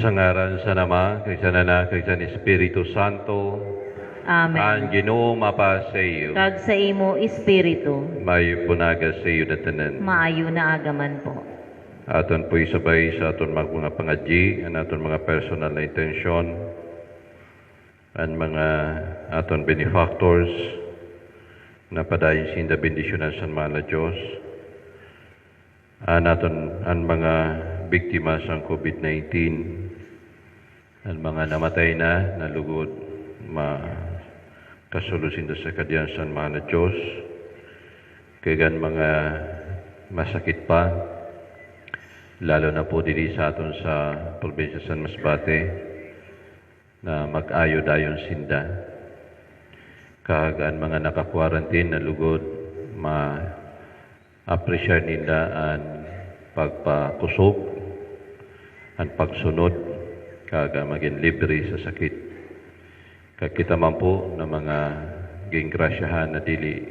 Sa ngaran sa Ama, kag sa Anak, kag sa Espiritu Santo. Ang Amen. Ginoo mapa sa iyo. Kag sa imo espiritu, Mayo punaga sa iyo na tanan. maayo na agaman po. Aton po isabay sa aton mga pangadji, ang aton mga personal na intensyon, ang mga aton benefactors, na padayon sinda bendisyonan sa mga Diyos, ang mga biktima sa COVID-19, ang mga namatay na nalugod, kasulusin sa kadyan sa mga Diyos, kagan mga masakit pa, lalo na po diri sa aton sa probinsya San Masbate, na mag-ayo dayon sinda. Kagan mga naka-quarantine na lugod, ma-appreciate nila ang pagpakusog, ang pagsunod, kaga maging libre sa sakit. Kakita man po na mga gingrasyahan na dili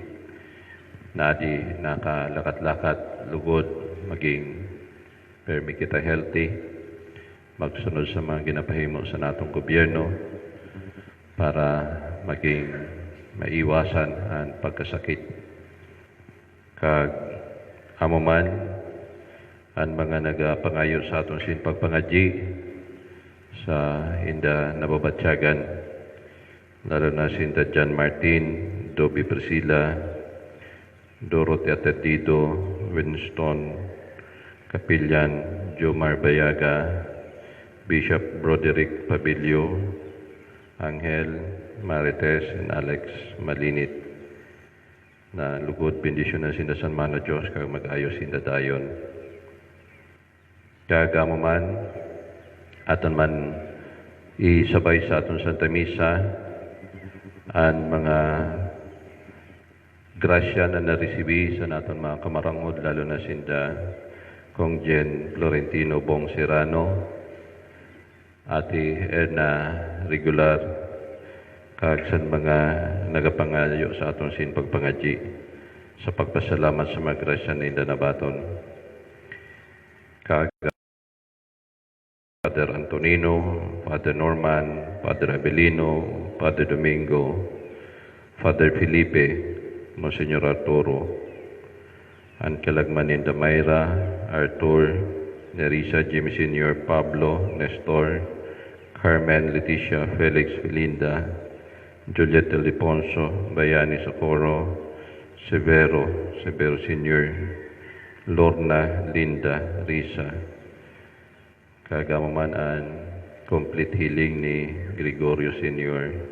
na di nakalakat-lakat lugod, maging permi kita healthy, magsunod sa mga ginapahimo sa natong gobyerno para maging maiwasan ang pagkasakit. Kag amo man ang mga nagapangayo sa aton sin pagpangadji sa inda nababatsyagan, lalo na sinda John Martin, Dobby Priscilla, Dorothy Atatido, Winston Capillan, Jomar Bayaga, Bishop Broderick Pabilio, Angel Marites, and Alex Malinit, na lugod bendisyon na sinda sa mga Diyos kag mag-ayos sinda dayon. Kagamo man aton man isabay sa aton Santa Misa ang mga grasya na naresibi sa naton mga kamarangod, lalo na sinda Kong Jen Florentino Bong Serrano, Ate Erna Regular, kag sa mga nagapangayo sa aton sin pagpangadji, sa pagpasalamat sa mga grasya na inda nabaton. Kag Father Antonino, Father Norman, Father Abelino, Father Domingo, Father Felipe, Monsignor Arturo, ang kalagman ni Mayra, Artur, Nerissa, Jimmy Sr., Pablo, Nestor, Carmen, Leticia, Felix, Felinda, Juliet Eliponso, Bayani Socorro, Severo Sr., Lorna, Linda, Risa. Kagamo man ang complete healing ni Gregorio Sr.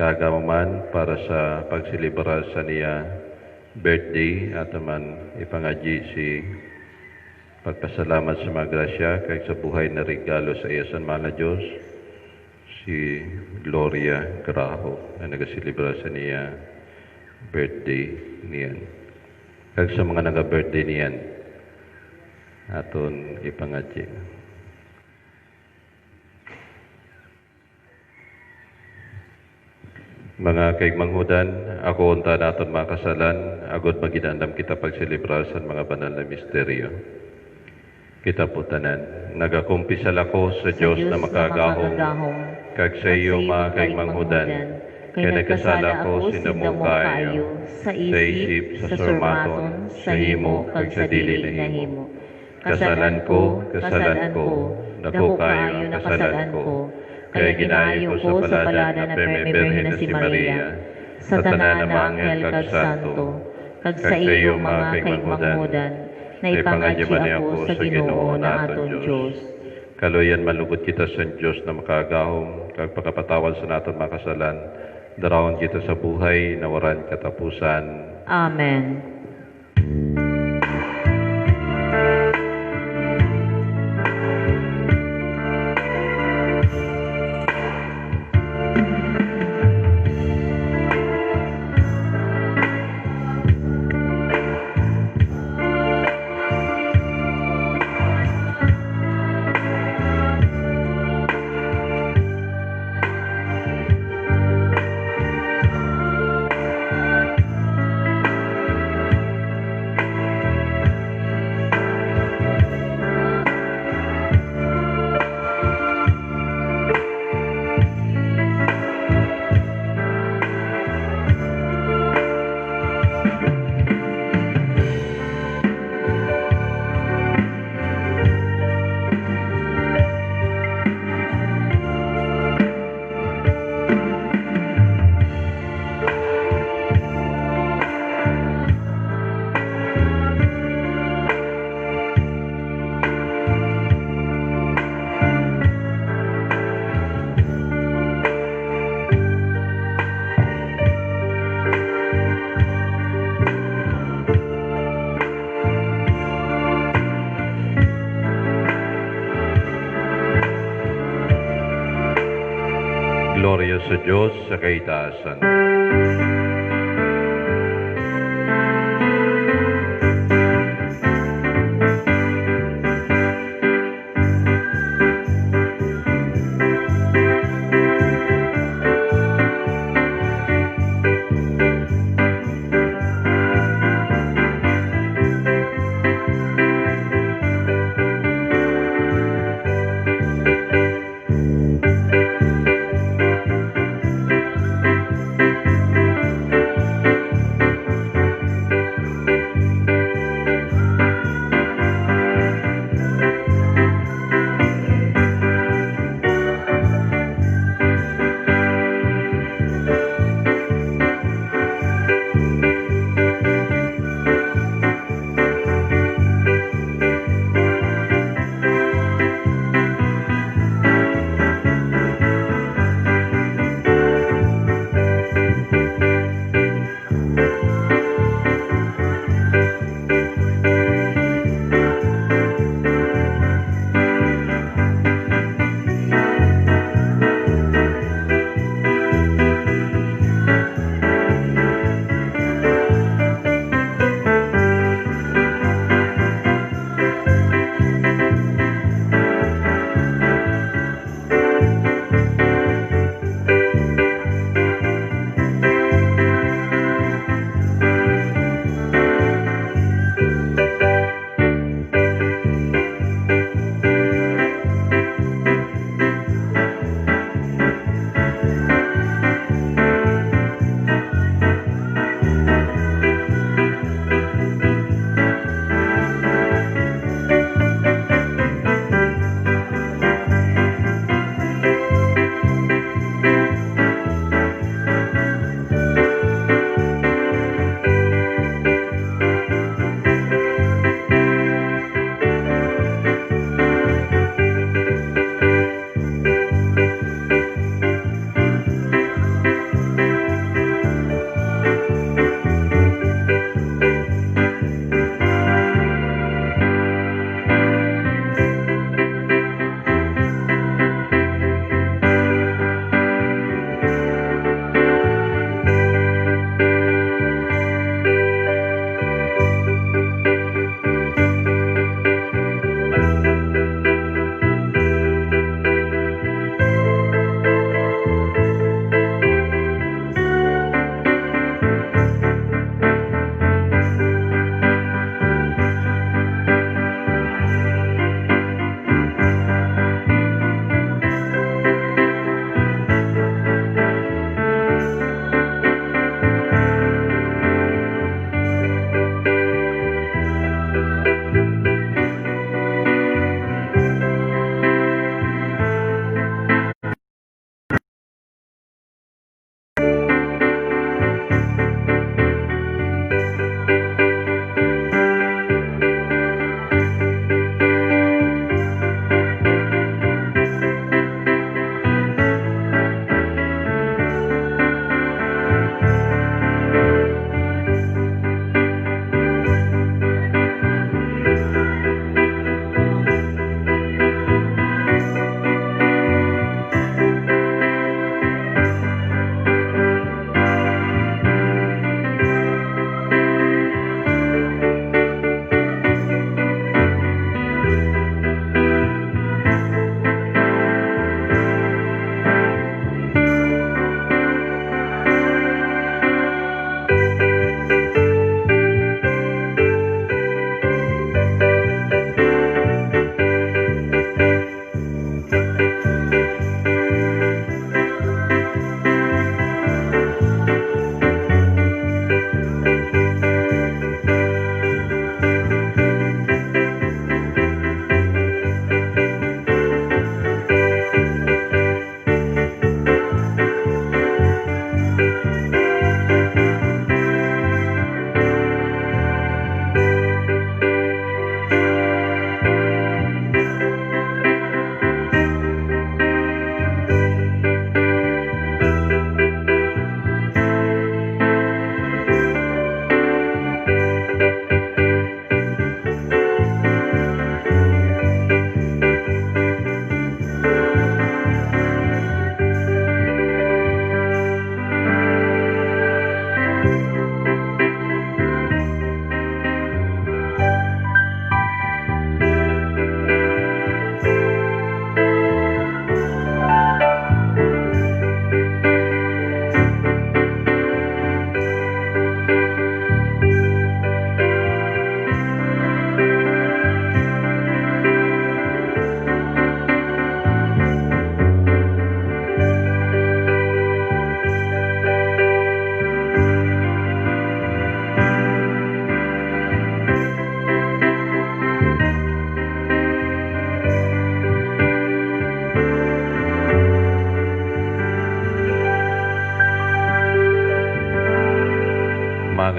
Kagamo man para sa pagsilibrar sa niya birthday, at man ipangadji si pagpasalamat sa mga grasya kay sa buhay na regalo sa iya sa mga Diyos, si Gloria Graho, na nagasilibra sa niya birthday niyan. Kag sa mga naga-birthday niyan, aton ipangadji. Mga kaigmanghudan, ako unta naton mga kasalan, agod maginandam kita pagsilibrar sa mga banal na misteryo. Kita po tanan, nagakumpisal ako sa Diyos na makagahong, kag sa iyo mga kaigmanghudan, kaya nagkasala ko sinamukayo, sa isip, sa surmaton, sa himo, kag sa dili na himo. Kasalan ko, dako kayo ang kasalan ko, kaya ginayo ko sa palada na Birhen na si Maria, sa tanan na mga anghel kag santo, kag sa iyo mga kaigmanghudan, na ipangadya ako sa Ginoo na aton Diyos. Kaluyan malugod kita sa Diyos na makagahom, kag pagkapatawad sa naton mga kasalan, darawon kita sa buhay na waran katapusan. Amen. Gloria sa Diyos sa kaitaasan.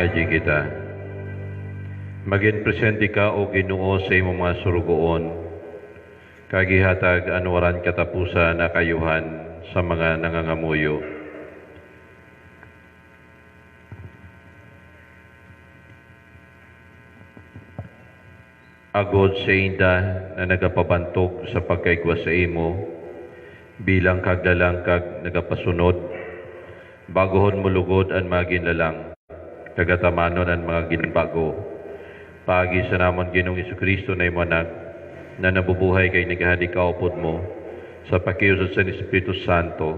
aji kita. Maging presente ka o Ginoo sa imong mga surugoon, kagihatag anwaran katapusan na kayuhan sa mga nangangamuyo. Agod sa inda na nagapabantog sa pagkaigwa sa imo, bilang kaglalang kag nagapasunod, bagohon mulugod ang mga ginlalang, kagatamanon ang mga ginbago, pagi sa namon Ginoong Jesucristo na imanag, na nabubuhay kay nagahadi kaupod mo, sa pakiusap sa Espiritu Santo,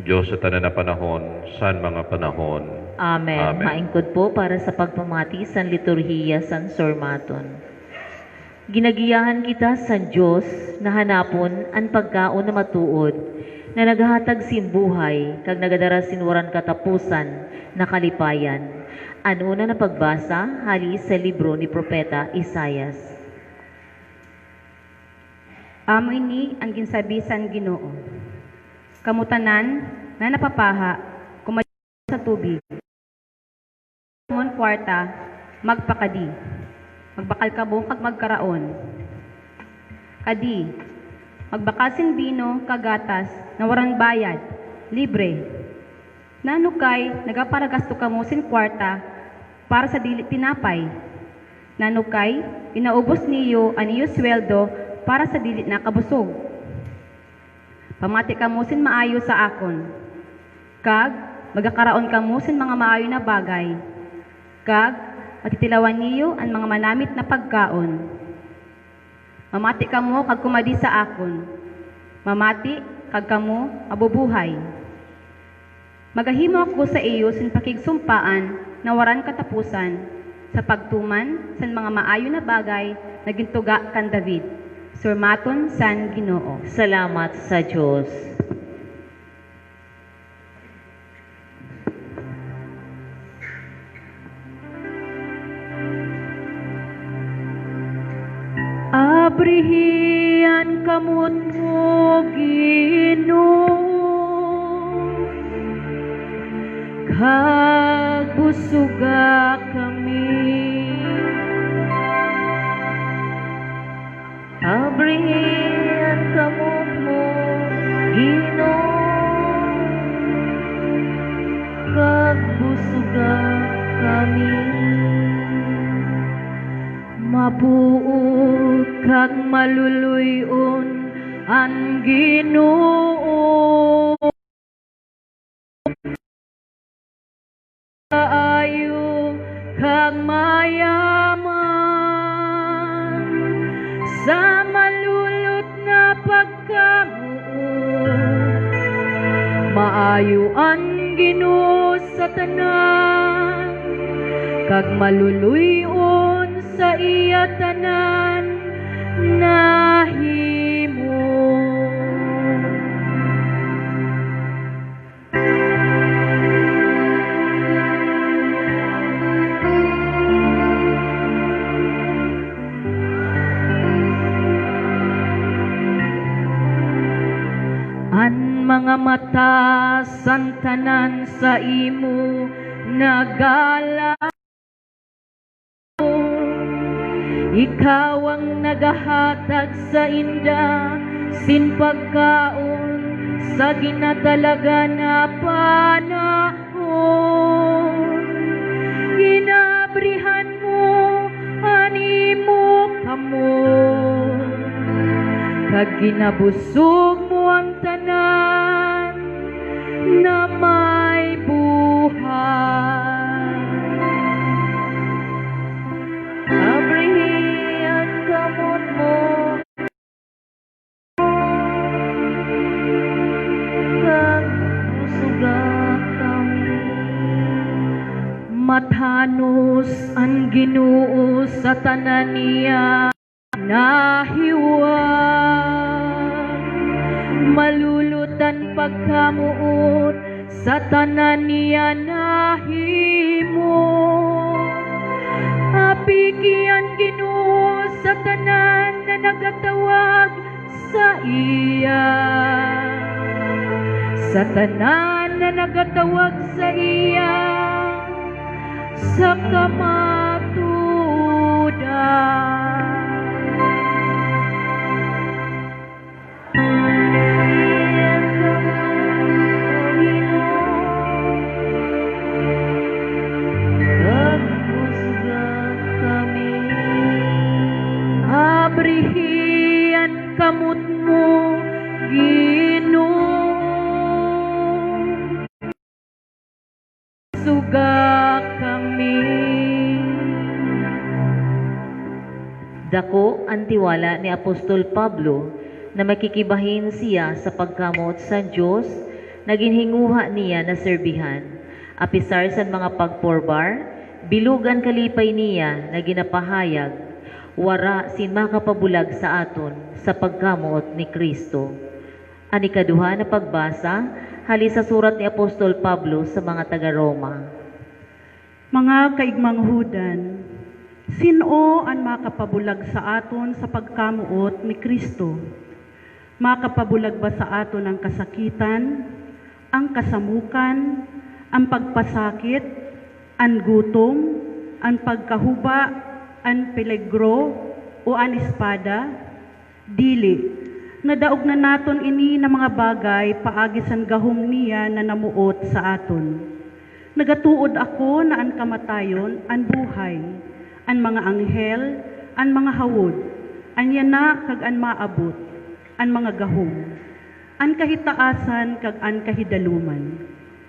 Diyos sa tanan na panahon, san mga panahon. Amen. Amen. Maingkod po para sa pagpamati sa liturhiya San Sormaton. Ginagiyahan kita sa Diyos na hanapon ang pagkaon na matuod, na naghatag simbuhay, kag nagadara sinwaran katapusan na kalipayan. Ano na pagbasa, hali sa libro ni Propeta Isayas. Amo ini ang ginsabisan Ginoo. Kamutanan na napapaha, kumali sa tubig. Mon kwarta, magpakadi. Magbakal kabong kag magkaraon. Kadi, magbakasin bino kagatas na waran bayad, libre. Nanukay, nagaparagasto ka mo sin kwarta para sa dili tinapay. Nanukay, inaubos niyo aniyo sweldo para sa dili na kabusog. Pamati ka mo sin maayo sa akon. Kag, magkakaraon ka mo sin mga maayo na bagay. Kag, matitilawan niyo ang mga manamit na pagkaon. Mamati kamo kag kumadi sa akon. Mamati kag kamo mabubuhay. Magahimo ako sa iyo sin pakigsumpaan na waran katapusan sa pagtuman sa mga maayo na bagay na gintuga kan David. Sormaton San Ginoo. Salamat sa Diyos. Abrihian kamot mo, Ginoo, kag busuga kami. Abrihian kamot mo, Ginoo, kag busuga kami. Mabuot kag maluluyon ang Ginoo, kaayo kag mayaman sa malulot na pagkamuot. Maayo ang Ginoo sa tanan, kag maluluyon sa iya tanan nahimo. An mga mata santanan sa imo nagala. Ikaw ang nagahatag sa inda sin pagkaon sa ginatalaga na panahon. Ginabrihan mo animo kamo, kag ginabusog mo ang tanan na may buhay. Abrihian kamot mo, kag busuga kami. Mathanos ang Ginoo sa tanan niya nahiwag, malulutan pagkamuot sa tanan niya nahimo. Apikian Ginoo sa tanan na nagatawag sa iya, sa tanan na nagatawag sa iya, sa kamatudan. Abrihian kamot mo, Ginoo, suga kami. Dako ang tiwala ni Apostol Pablo na makikibahin siya sa pagkamot sa Diyos na ginhinguha niya na serbihan. Apisar sa mga pagporbar, bilugan kalipay niya na ginapahayag, wara sin makapabulag sa aton sa pagkamot ni Kristo. Ang ikaduha na pagbasa, hali sa surat ni Apostol Pablo sa mga taga-Roma. Mga kaigmang hudan, sino ang makapabulag sa aton sa pagkamuot ni Kristo? Makapabulag ba sa aton ang kasakitan, ang kasamukan, ang pagpasakit, ang gutom, ang pagkahuba, ang peligro, o ang espada? Dili, nadaog na naton ini na mga bagay paagi san gahom niya na namuot sa aton. Nagatuod ako na ang kamatayon, ang buhay, ang mga anghel, ang mga hawod, ang yana kag ang maabot, ang mga gahom, ang kahitaasan kag ang kahidaluman,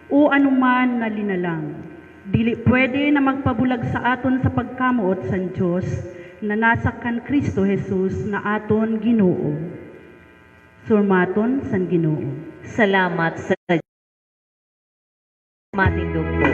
o anuman na linalang. Dili pwede na magpabulag sa aton sa pagkamuot sa Diyos na nasa kan Kristo Jesus na aton Ginoo. Surmaton san Ginoo. Salamat sa matindog po.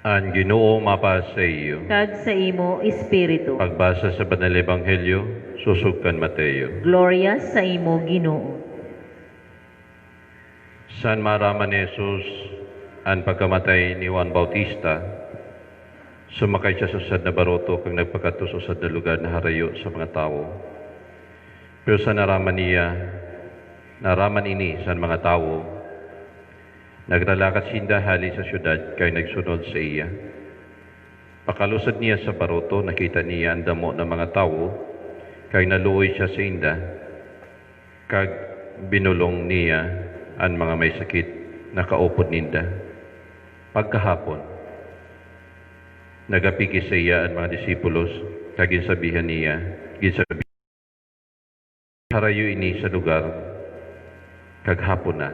Ang Ginoo mapa sa iyo. Kag sa imo espiritu. Pagbasa sa Banal Ebanghelyo, susugkan Mateo. Gloria sa imo, Ginoo. San maraman ni Jesus ang pagkamatay ni Juan Bautista, sumakay siya sa sad na baroto kag nagpakato sa sad na lugar na harayo sa mga tao. Pero sa naraman ini sa mga tao, nagralakat sinda hali sa syudad kay nagsunod sa iya. Pakalusad niya sa baroto, nakita niya ang damo ng mga tao, kay naluoy siya sa inda, kag binulong niya ang mga may sakit na kaupod ninda. Pagkahapon, nagapiki sa iya ang mga disipulos, kag ginsabihan niya, harayo ini sa lugar, kag hapon na.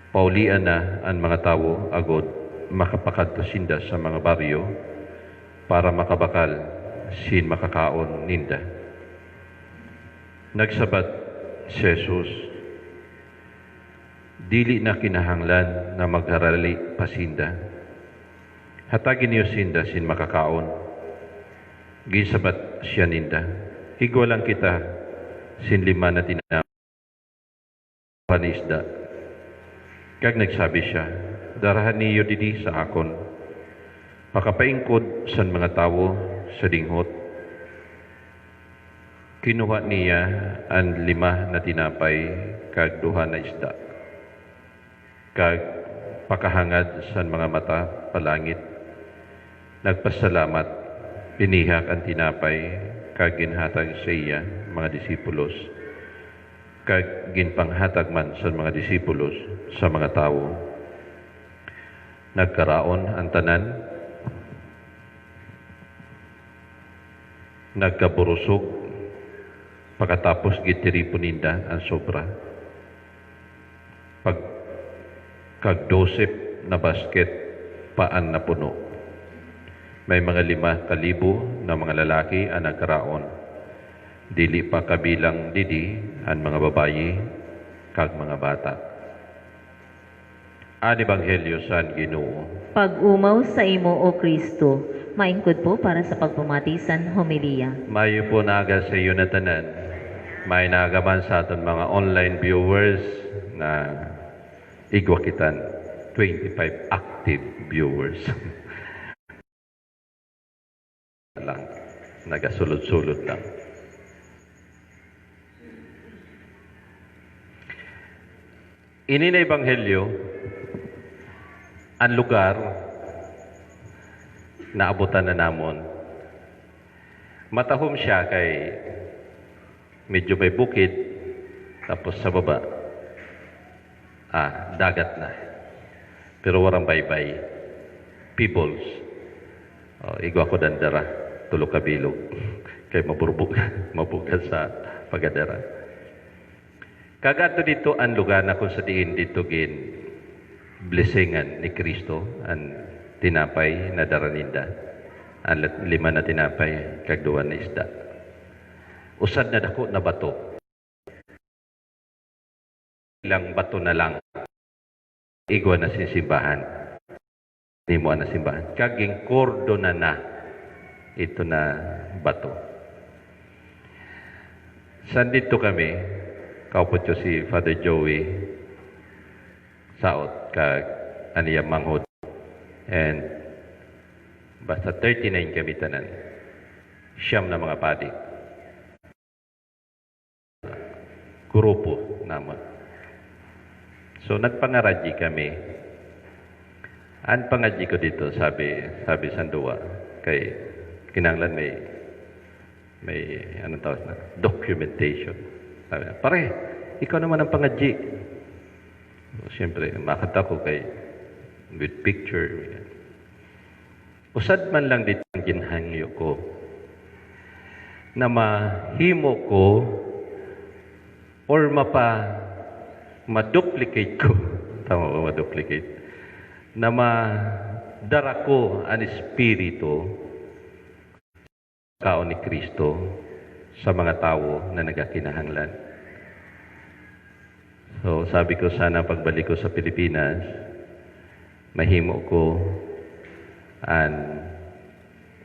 Paulian na ang mga tao agod makapakadto sinda sa mga baryo para makabakal sin makakaon ninda. Nagsabat si Jesus, dili na kinahanglan na magharali pa sinda. Hatagin niyo sinda sin makakaon. Ginsabat siya ninda, higwalang kita sin 5 na tinapanisda. Kag nagsabi siya, darahan niyo didi sa akon. Makapaingkod sa mga tao sa dinghot. Kinuha niya ang 5 na tinapay kag 2 na isda. Kag pakahangad sa mga mata palangit. Nagpasalamat, pinihak ang tinapay kag ginhatag sa iya mga disipulos. Kag ginpanghatag man sa mga disipulos sa mga tao. Nagkaraon ang tanan. nagkaburusog, pagkatapos gitiripon ninda ang sobra. Pag kagdosip na basket, paan na puno. May mga 5,000 na mga lalaki ang nagkaraon. Dili pa kabilang didi ang mga babayi kag mga bata. Ang Ebanghelyo sa Ginoo. Pag-umaw sa imo, O Kristo, maingkod po para sa pagpamatisan homilya. Mayo po naga sa iyo na tanan. May nagaman sa aton mga online viewers na igwakitan 25 active viewers. lang, nagasulod-sulod lang. Ini na Ebanghelyo, ang lugar na abutan na namon. Matahom siya kay medyo may bukid, tapos sa baba, dagat na. Pero warang baybay. Peoples. Igwa ko dandara, tulog ka bilog. Kay mabugas sa pagadara. Kagato dito ang lugar na kung sa diin dito gin blessingan ni Kristo ang tinapay na daraninda. Ang 5 na tinapay, kag 2 na isda. Usad na dako na bato. Ilang bato na lang. Igwa na simbahan. Di mo na simbahan. Kaging kordo na ito na bato. San dito kami? Kaupot ko si Father Joey Saot kag aniya manghod. And basta 39 kami tanan. Siyam na mga padi. Grupo naman. So nagpangaradji kami. Ang pangadji ko dito, sabi Sandua, kay kinanglan may anong tawag na documentation. Sabi na, pare, ikaw naman ang pangadji. So, siyempre, makita ko kay with picture. Usad man lang dito ang ginhangyo ko na mahimo ko or ma-duplicate ko. Tama ba ma-duplicate? Na madara ko ang espiritu kaon ni Kristo sa mga tao na nagakinahanglan. So, sabi ko sana pagbalik ko sa Pilipinas, mahimo ko and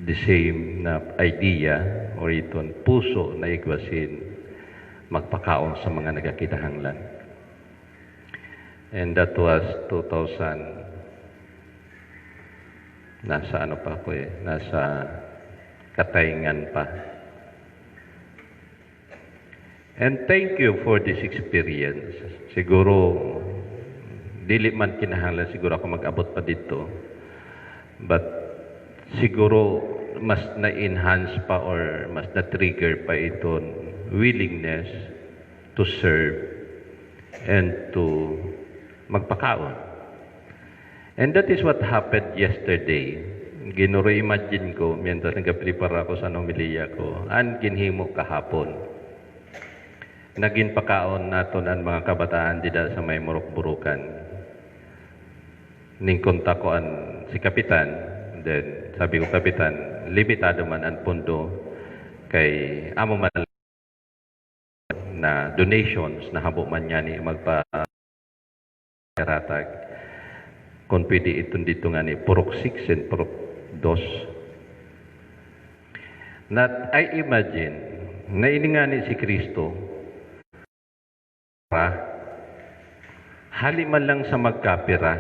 the same na idea or iton puso na igwasin magpakaon sa mga nagakinahanglan. And that was 2000. Nasa ano pa ako nasa Katayngan pa. And thank you for this experience. Siguro, dili man kinahanglan siguro ako mag-abot pa dito. But siguro, mas na-enhance pa or mas na-trigger pa iton willingness to serve and to magpakaon. And that is what happened yesterday. Ginuro-imagine ko, mientras nag-prepare ako sa homilya ko, ang ginhimo kahapon. Naging pakaon naton ang mga kabataan dida sa may Murok-Burukan. Ning kontak ko si Kapitan, then sabi ko, Kapitan, limitado man ang pondo kay amo man na donations na habo man niya ni magpa-karatag. Kung pwede itong dito nga ni Purok 6 and Purok 2. Not I imagine na iningani si Kristo hali man lang sa magkapira.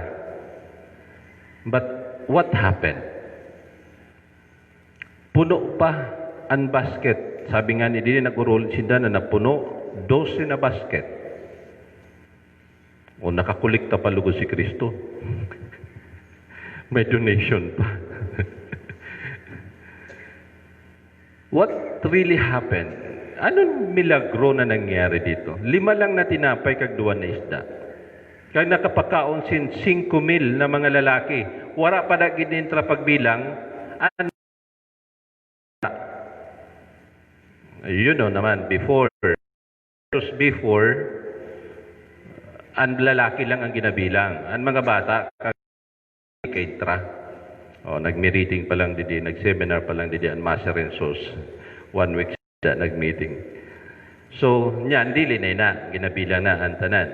But what happened? Puno pa ang basket. Sabi nga ni dili nagurol sinda na napuno 12 na basket. O nakakulikta pa lugo si Kristo. May donation pa. What really happened? Anong milagro na nangyari dito? 5 lang na tinapay kag 2 na isda. Kag nakapakaon sin 5,000 na mga lalaki. Wala pa na ginintra pagbilang. You know naman, before, ang lalaki lang ang ginabilang. Ang mga bata, kay Tra. Nag-meeting pa lang didi, nag-seminar pa lang didi, ang Master and Sos. 1 week na nag-meeting. So, niyan, dili na, ginabilang na ang tanan.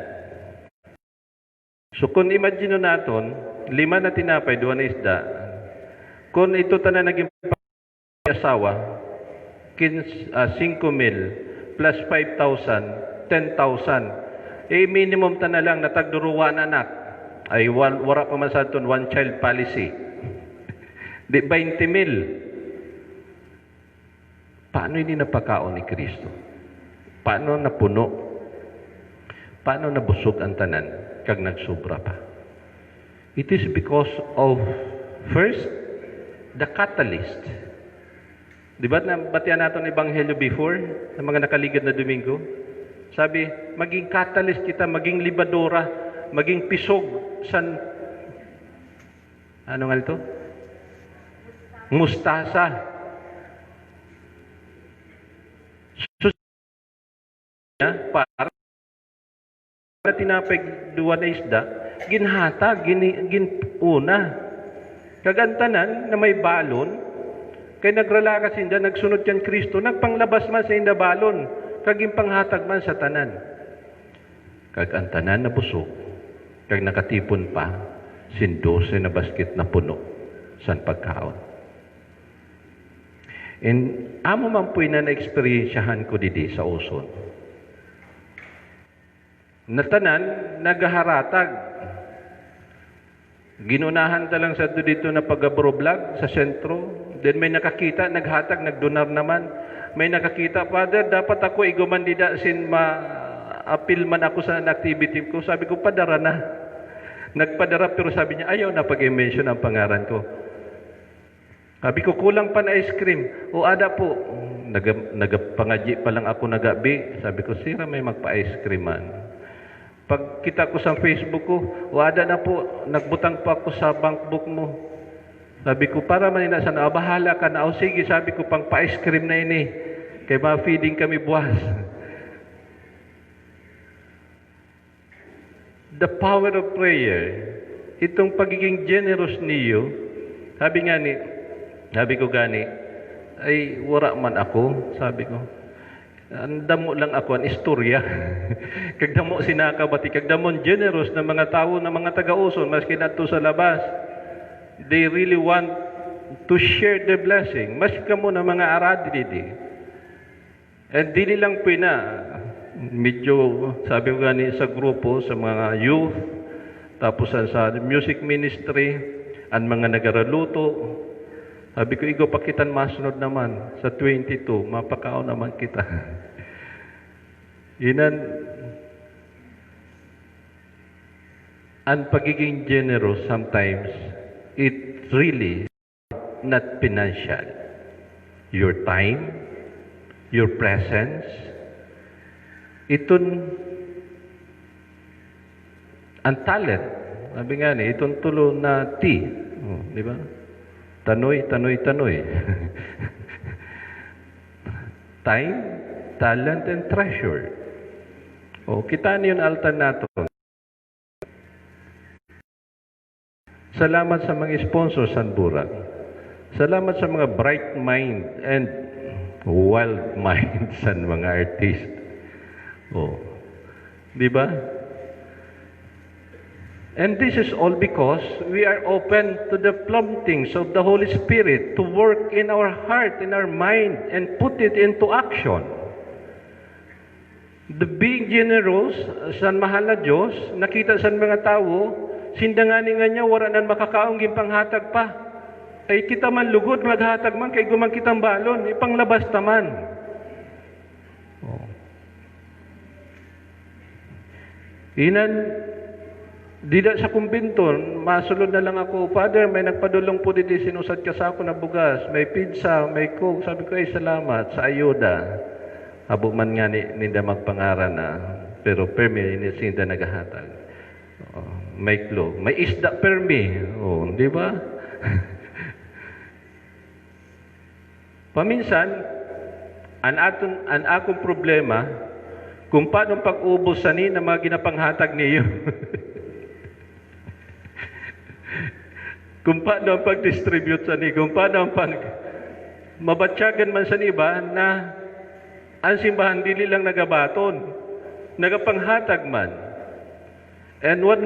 So, kung imagine natin, 5 na tinapay, 2 na isda, kung ito tanan naging asawa, 5,000 plus 5,000, 10,000. Minimum ta na lang natagduruwa na anak. Ay wala pa man sa aton one child policy. Di 20,000. Paano hindi napakaon ni Kristo? Paano napuno? Paano nabusog ang tanan kag nagsubra pa? It is because of first the catalyst. Di ba nabatian natin ang Ebanghelyo before sa mga nakaligid na Domingo? Sabi, maging catalyst kita, maging libadora, maging pisog san ano nga ito? Mustasa. So, para tinapay 2 na isda, ginhatag, ginuna. Kagantanan na may balon, kay nagralakas sinda, nagsunod kan Kristo, nagpanglabas man sa inda balon, kaging panghatag man sa tanan. Kag ang tanan na busog, kag nakatipon pa, sin 12 na basket na puno san pagkaon. And amo man po na na-experiensyahan ko didi sa Uson. Na tanan, nagaharatag. Ginunahan talang sa dito na pag-vlog sa sentro. Then may nakakita, naghatag, nagdonar naman. May nakakita, Father, dapat ako igumandida sin ma-appeal man ako sa activity ko. Sabi ko, padara na. Nagpadara, pero sabi niya, ayaw na pag-mention ang pangaran ko. Sabi ko, kulang pa na ice cream. O ada po, nagapangadyi pa lang ako nagabi. Sabi ko, sira may magpa-ice cream man. Pag kita ko sa Facebook ko, o ada na po, nagbutang pa ako sa bankbook mo. Sabi ko, para manina sana, bahala ka na. O sige, sabi ko, pang pa-ice cream na ini. Kaya ma-feeding kami buwas. The power of prayer, itong pagiging generous niyo, sabi ko gani, ay wala man ako, sabi ko. Damo lang ako ang istorya. Kagdamo sinakabati, kagdamon generous na mga tao, na mga taga-Uson, maski nato sa labas. They really want to share the blessing. Maski kamo na mga aradi didi. And dili lang medyo, sabi ko gani sa grupo, sa mga youth, tapos sa music ministry, ang mga nagaraluto. Sabi ko, igo pakitan masunod naman. Sa 22, mapakao naman kita. Inan, ang pagiging generous sometimes, it really not financial. Your time, your presence, ang talent. Sabi nga ni, itong tulo na di ba? Tanoy. Time, talent, and treasure. Kita niyo yung altar natin. Salamat sa mga sponsors sa Burak. Salamat sa mga bright mind and wild mind sa mga artist. Di ba? And this is all because we are open to the promptings of the Holy Spirit to work in our heart, in our mind, and put it into action. The being generous, san mahal na Diyos, nakita sa mga tao, sindangani nga niya, wala nang makakaungging panghatag pa. Ay kita man lugod, maghatag man, kay gumang kitang balon, ipanglabas taman. Inan, dida sa kumbinto, masulod na lang ako, Father, may nagpadulong po dito, sinusad ka sa ako na bugas, may pizza, may coke. Sabi ko, ay salamat sa ayuda. Abo man nga ninda magpangaran na, pero permi, sinda naghahatag. May klo, may isda permi. Di ba? Paminsan, An akong problema, kung paano pag-ubos sa ni na mga ginapanghatag niyo. Kung paano ang pag-distribute sa ni, kung paano ang mabatyagan man sa iba na ang simbahan dili lang nagabaton, nagapanghatag man. And one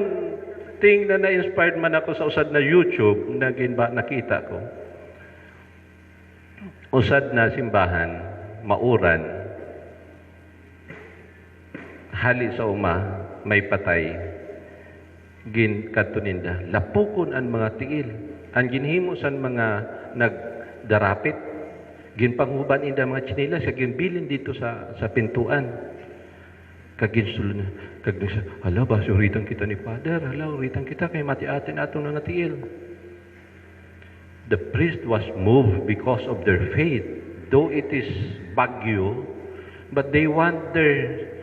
thing na na-inspired man ako sa usad na YouTube na nakita ko, usad na simbahan, mauran, hali sa uma, may patay, katuninda, lapukon ang mga tiil, ang ginhimo san mga nagdarapit, ginpanghuban inda mga chinila, sa ginbilin dito sa pintuan, kaginsulun, hala ba, suritan kita ni Father, hala, uritan kita, kay mati-atin atong nangatiil. The priest was moved because of their faith, though it is bagyo, but they want their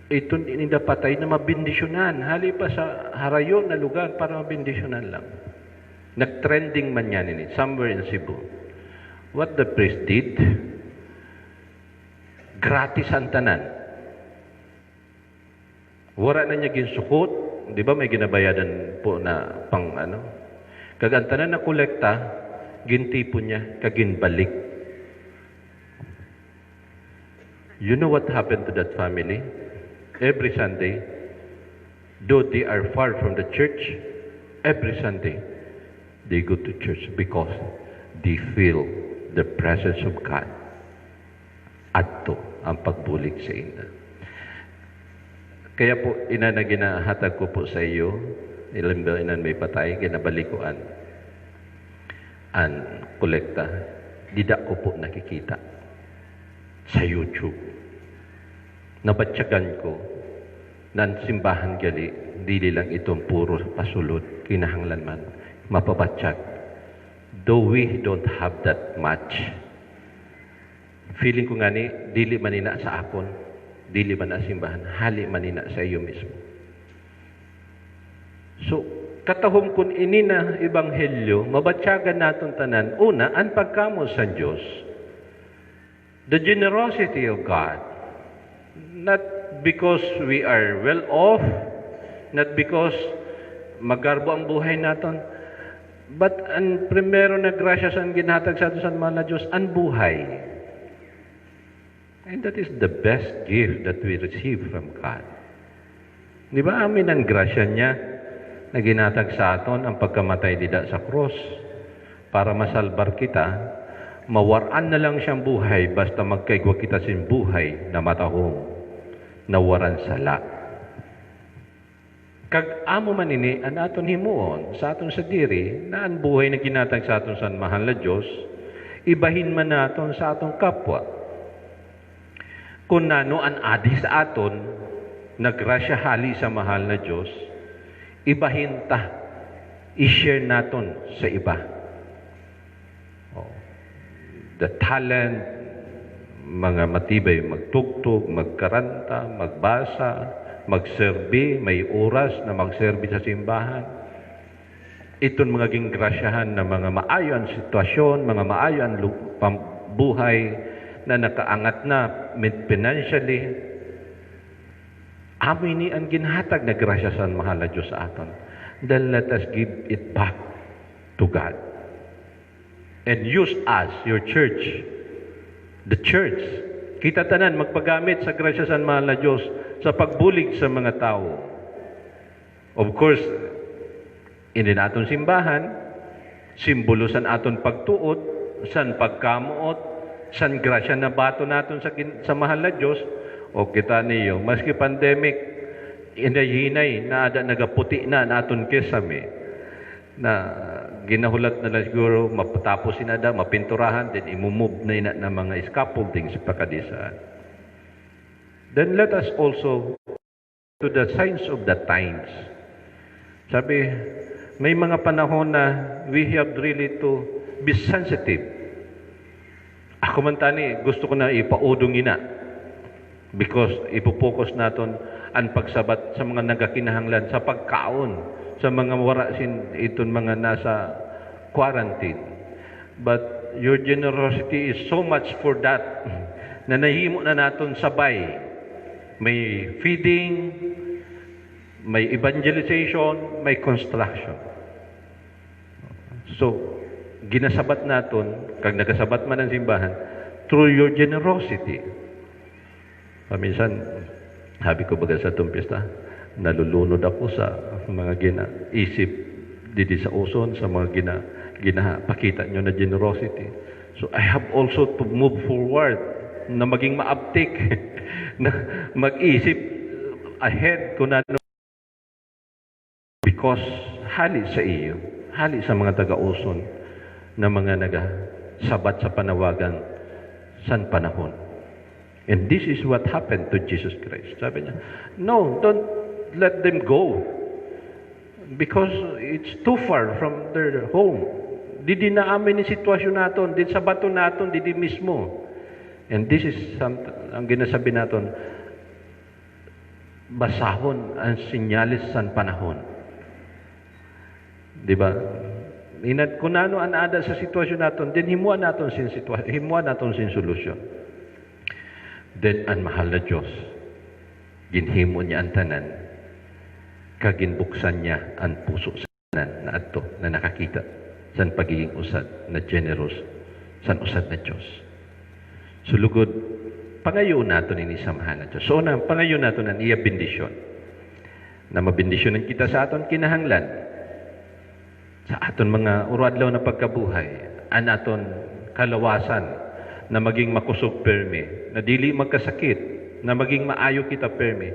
ito ininda patay na mabindisyonan. Hali pa sa harayon na lugar para mabindisyonan lang. Nag-trending man yan ini, somewhere in Cebu. What the priest did, gratis ang tanan. Wala na niya ginsukot, di ba may ginabayadan po na pang ano. Kagantanan na kolekta, gintipon niya, kaginbalik. You know what happened to that family? Every Sunday, though they are far from the church, every Sunday, they go to church because they feel the presence of God. Adto ang pagbulig sa inyo. Kaya po, ina na ginahatag ko po sa iyo, ilang inan may patay, ginabalikuan, ang kolekta, dida ko po nakikita sa YouTube. Nabatsyagan ko na simbahan gali, dili lang itong puro pasulod, kinahanglan man, mapabatsyag. Though we don't have that much, feeling ko nga ni, dili manina sa akon, dili man na simbahan, hali manina sa iyo mismo. So, katahom kun ini na ebanghelyo, mabatsyagan naton tanan, una, ang pagkamo sa Diyos, the generosity of God, not because we are well off, not because magarbo ang buhay naton, but ang primero na grasya sa ginhatag sa ato sa mahal na Diyos, ang buhay. And that is the best gift that we receive from God. Di ba amin ang grasya niya na ginhatag sa aton ang pagkamatay dida sa cross para masalbar kita, mawaran na lang siyang buhay basta magkaigwa kita sin buhay na matahong na waran sala. Kag amo man ini an aton himuon sa aton sa diri na ang buhay na ginatag sa aton sa mahal na Diyos, ibahin man naton sa aton kapwa. Kung nano ang adi sa aton, nagrasya hali sa mahal na Diyos, ibahin ta, i-share naton sa iba. The talent, mga matibay, magtugtog, magkaranta, magbasa, magserbi, may oras na magserbi sa simbahan. Itong mga gingrasyahan na mga maayon sitwasyon, mga maayon buhay na nakaangat na financially. Amin ni ang ginhatag na grasya sa mahal na Diyos sa aton. Then let us give it back to God. And use us, your church, the church, kita tanan magpagamit sa grasya sa mahal na Diyos sa pagbulig sa mga tao. Of course, hindi naton simbahan, simbolo san aton pagtuot, san pagkamuot, san grasya na bato naton sa mahal na Diyos. O kita niyo, maski pandemic, inay-hinay na ada nagaputi na aton kesame, na ginahulat na lang siguro, mapatapos inada, mapinturahan, then imumove na ina ng mga scaffolding sa pakadisaan. Then let us also to the signs of the times. Sabi, may mga panahon na we have really to be sensitive. Ako man tani, gusto ko na ipaudong ina. Because ipopokus naton ang pagsabat sa mga nagakinahanglan, sa pagkaon, sa mga warasin iton mga nasa quarantine. But your generosity is so much for that na nahimo na naton sabay. May feeding, may evangelization, may construction. So, ginasabat naton, kag nagasabat man ang simbahan, through your generosity. Paminsan, habi ko baga sa itong pista, nalulunod ako sa mga ginaisip didi sa uson, sa mga pakita nyo na generosity. So, I have also to move forward na maging maaptik, na mag-isip ahead kung ano. Because hali sa iyo, hali sa mga taga-uson na mga nagasabat sa panawagan san panahon. And this is what happened to Jesus Christ. Sabi niya, no, don't let them go. Because it's too far from their home. Didi na amin yung sitwasyon naton, didi sa bato naton, didi mismo. And this is ang ginasabi naton, basahon ang sinyalis san panahon. Diba? Inad kung ano ang ada sa sitwasyon naton, then himuan naton sin solusyon. Then ang mahal na Diyos, ginhimo niya ang tanan, kaginbuksan niya ang puso sa tanan na adto na nakakita san pagiging usad na generous san usad na Diyos. Sulugod, pangayon naton ini sa mahal na Diyos. So na, pangayon naton ang iya bendisyon. Na mabendisyonan kita sa aton kinahanglan, sa aton mga uradlaw na pagkabuhay, an aton kalawasan na maging makusog permi, na dili magkasakit, na maging maayo kita permi,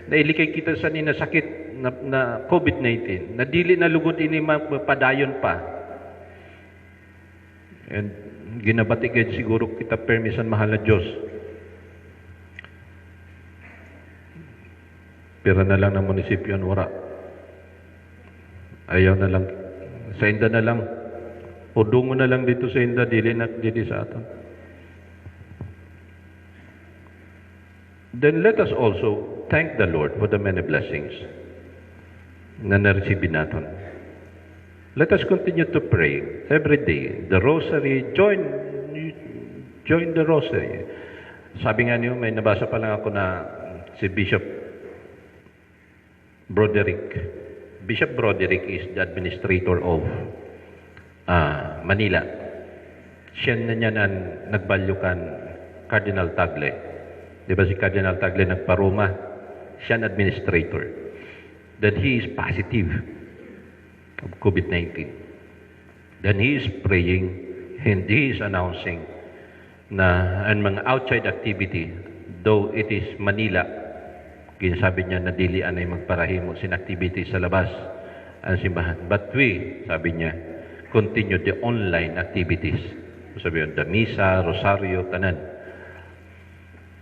na ilikay kita sa ninasakit na COVID-19, na dili na lugod ini mapadayon pa. And ginabatigay siguro kita permi sa mahal na Diyos. Pira na lang ng munisipyo ang wara. Ayaw na lang. Sa inda na lang. Udungo na lang dito sa inda, dili na dili sa aton. Then let us also thank the Lord for the many blessings na nareceive naton. Let us continue to pray every day. The rosary, join the rosary. Sabi nga niyo, may nabasa pa lang ako na si Bishop Broderick. Bishop Broderick is the administrator of Manila. Siya na niya na nagbalyukan Cardinal Tagle. Di ba si Cardinal Tagle nagparuma? Siya ang administrator. That he is positive of COVID-19. Then he is praying and he is announcing na ang mga outside activity, though it is Manila, ginasabi niya na dili anay magparahimo sin activity sa labas ang simbahan. But we, sabi niya, continue the online activities. Sabi yun, the misa, rosario, tanan.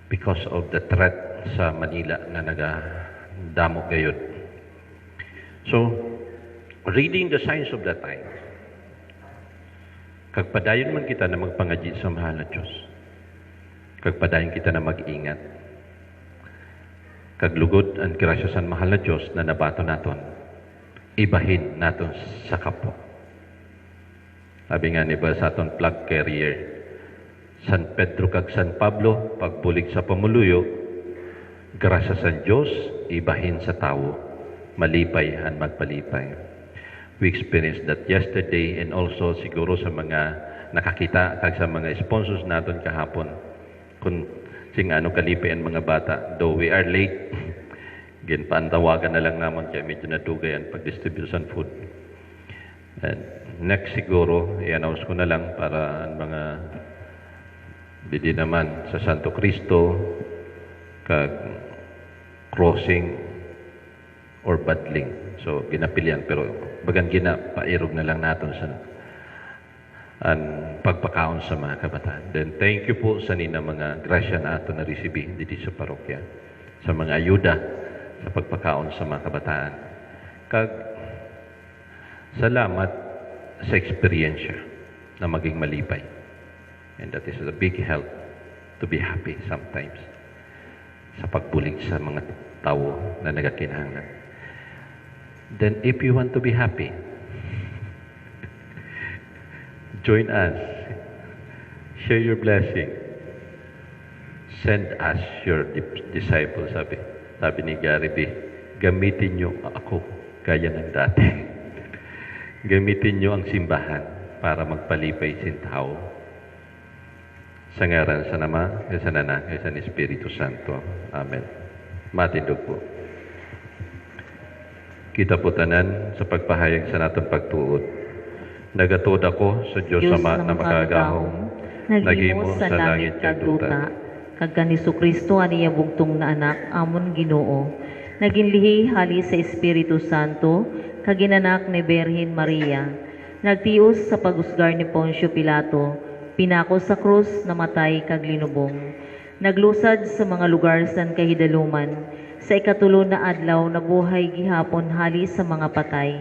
Because of the threat sa Manila na nagadamo gayon. So, reading the signs of the times, kagpadayon man kita na magpangadyi sa mahal na Diyos. Kagpadayon kita na mag-ingat. Kaglugod ang grasya sa mahal na Diyos na nabato naton, ibahin naton sa kapwa. Sabi nga ni ba sa aton flag carrier, San Pedro kag San Pablo, pagbulig sa pamuluyo, grasya sa Diyos, ibahin sa tao, malipay ang magpalipay. We experienced that yesterday and also siguro sa mga nakakita kag sa mga sponsors naton kahapon kung sing ano kalipay ang mga bata, though we are late, ginpantawagan na lang namon kaya medyo nadugay ang pag-distribution food. And next siguro, i-announce ko na lang para ang mga didi naman sa Santo Cristo kag crossing or badling. So, ginapilian. Pero, bagan ginapairog na lang natin sa ang pagpakaon sa mga kabataan. Then, thank you po sa nina mga grasya na ato na resibi dito sa parokya. Sa mga ayuda sa pagpakaon sa mga kabataan. Kag, salamat sa eksperyensya na maging malipay. And that is a big help to be happy sometimes sa pagbulig sa mga tao na nagakinahanglan. Then if you want to be happy, join us Share your blessing. Send us your disciples, sabi ni Gary B. Gamitin niyo ako gaya ng dati. Gamitin niyo ang simbahan para magpalipay sintao. Sa ngaran sa Ama, sa Anak, sa Espiritu Santo. Amen. Matindog po. Kita po tanan sa pagpahayag sa natong pagtuod. Nagatod ako sa Diyos Ama na makagahom, nagimo sa langit kag duta, kag kaniso Kristo aniya bugtong na anak, amon Ginoo, naging lihi hali sa Espiritu Santo, kag ginanak ni Birhen Maria, nagtios sa pagusgar ni Poncio Pilato, pinako sa krus, namatay kag linubong, naglusad sa mga lugar san kahidaluman, sa ikatulo na adlaw nabuhay gihapon hali sa mga patay,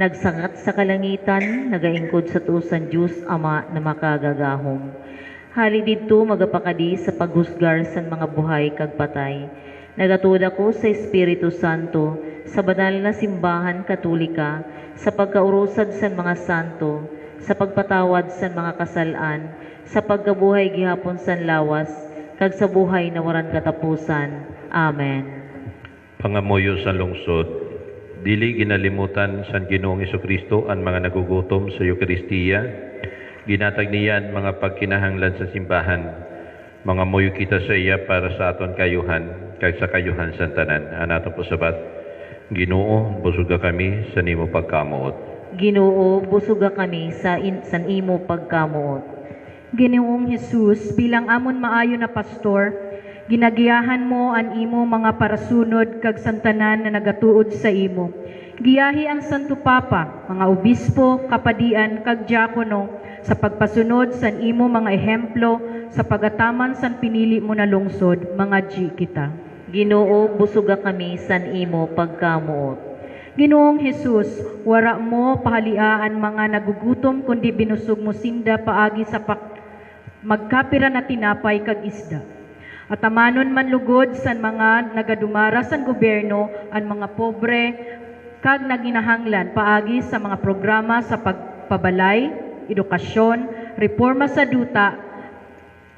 nagsangat sa kalangitan, nagaingkod sa tusan Diyos Ama na makagagahom. Hali didto magapakadi sa paghusgar sa mga buhay kag patay. Nagatuda ko sa Espiritu Santo, sa banal na simbahan katolika, sa pagkaurusad sa mga santo, sa pagpatawad sa mga kasalaan, sa pagkabuhay gihapon sa lawas, kag sa buhay na waran katapusan. Amen. Pangamoyo sa lungsod, dili ginalimutan sa Ginoong Jesucristo ang mga nagugutom sa Eukaristiya, ginatag niya ang mga pagkinahanglan sa simbahan, mga moyo kita sa iya para sa aton kayuhan, kag sa kayuhan sa tanan. Anato po sabat, Ginoo, busuga kami sa nimo pagkamuot. Ginoo, busuga kami sa san imo pagkamuot. Ginoong Hesus, bilang amon maayo na pastor, ginagiyahan mo ang imo mga parasunod kag santanan na nagatuod sa imo. Giyahi ang Santo Papa, mga obispo, kapadian, kag diakono sa pagpasunod sa imo mga ehemplo sa pagataman san pinili mo na lungsod, mga kita. Ginoo, busuga kami san imo pagkamuot. Ginoong Hesus, wara mo pahaliaan mga nagugutom kundi binusog mo sinda paagi sa magkapira na tinapay kag isda. At amanon man lugod san mga nagadumara san gobyerno ang mga pobre kag naginahanglan paagi sa mga programa sa pagpabalay, edukasyon, reforma sa duta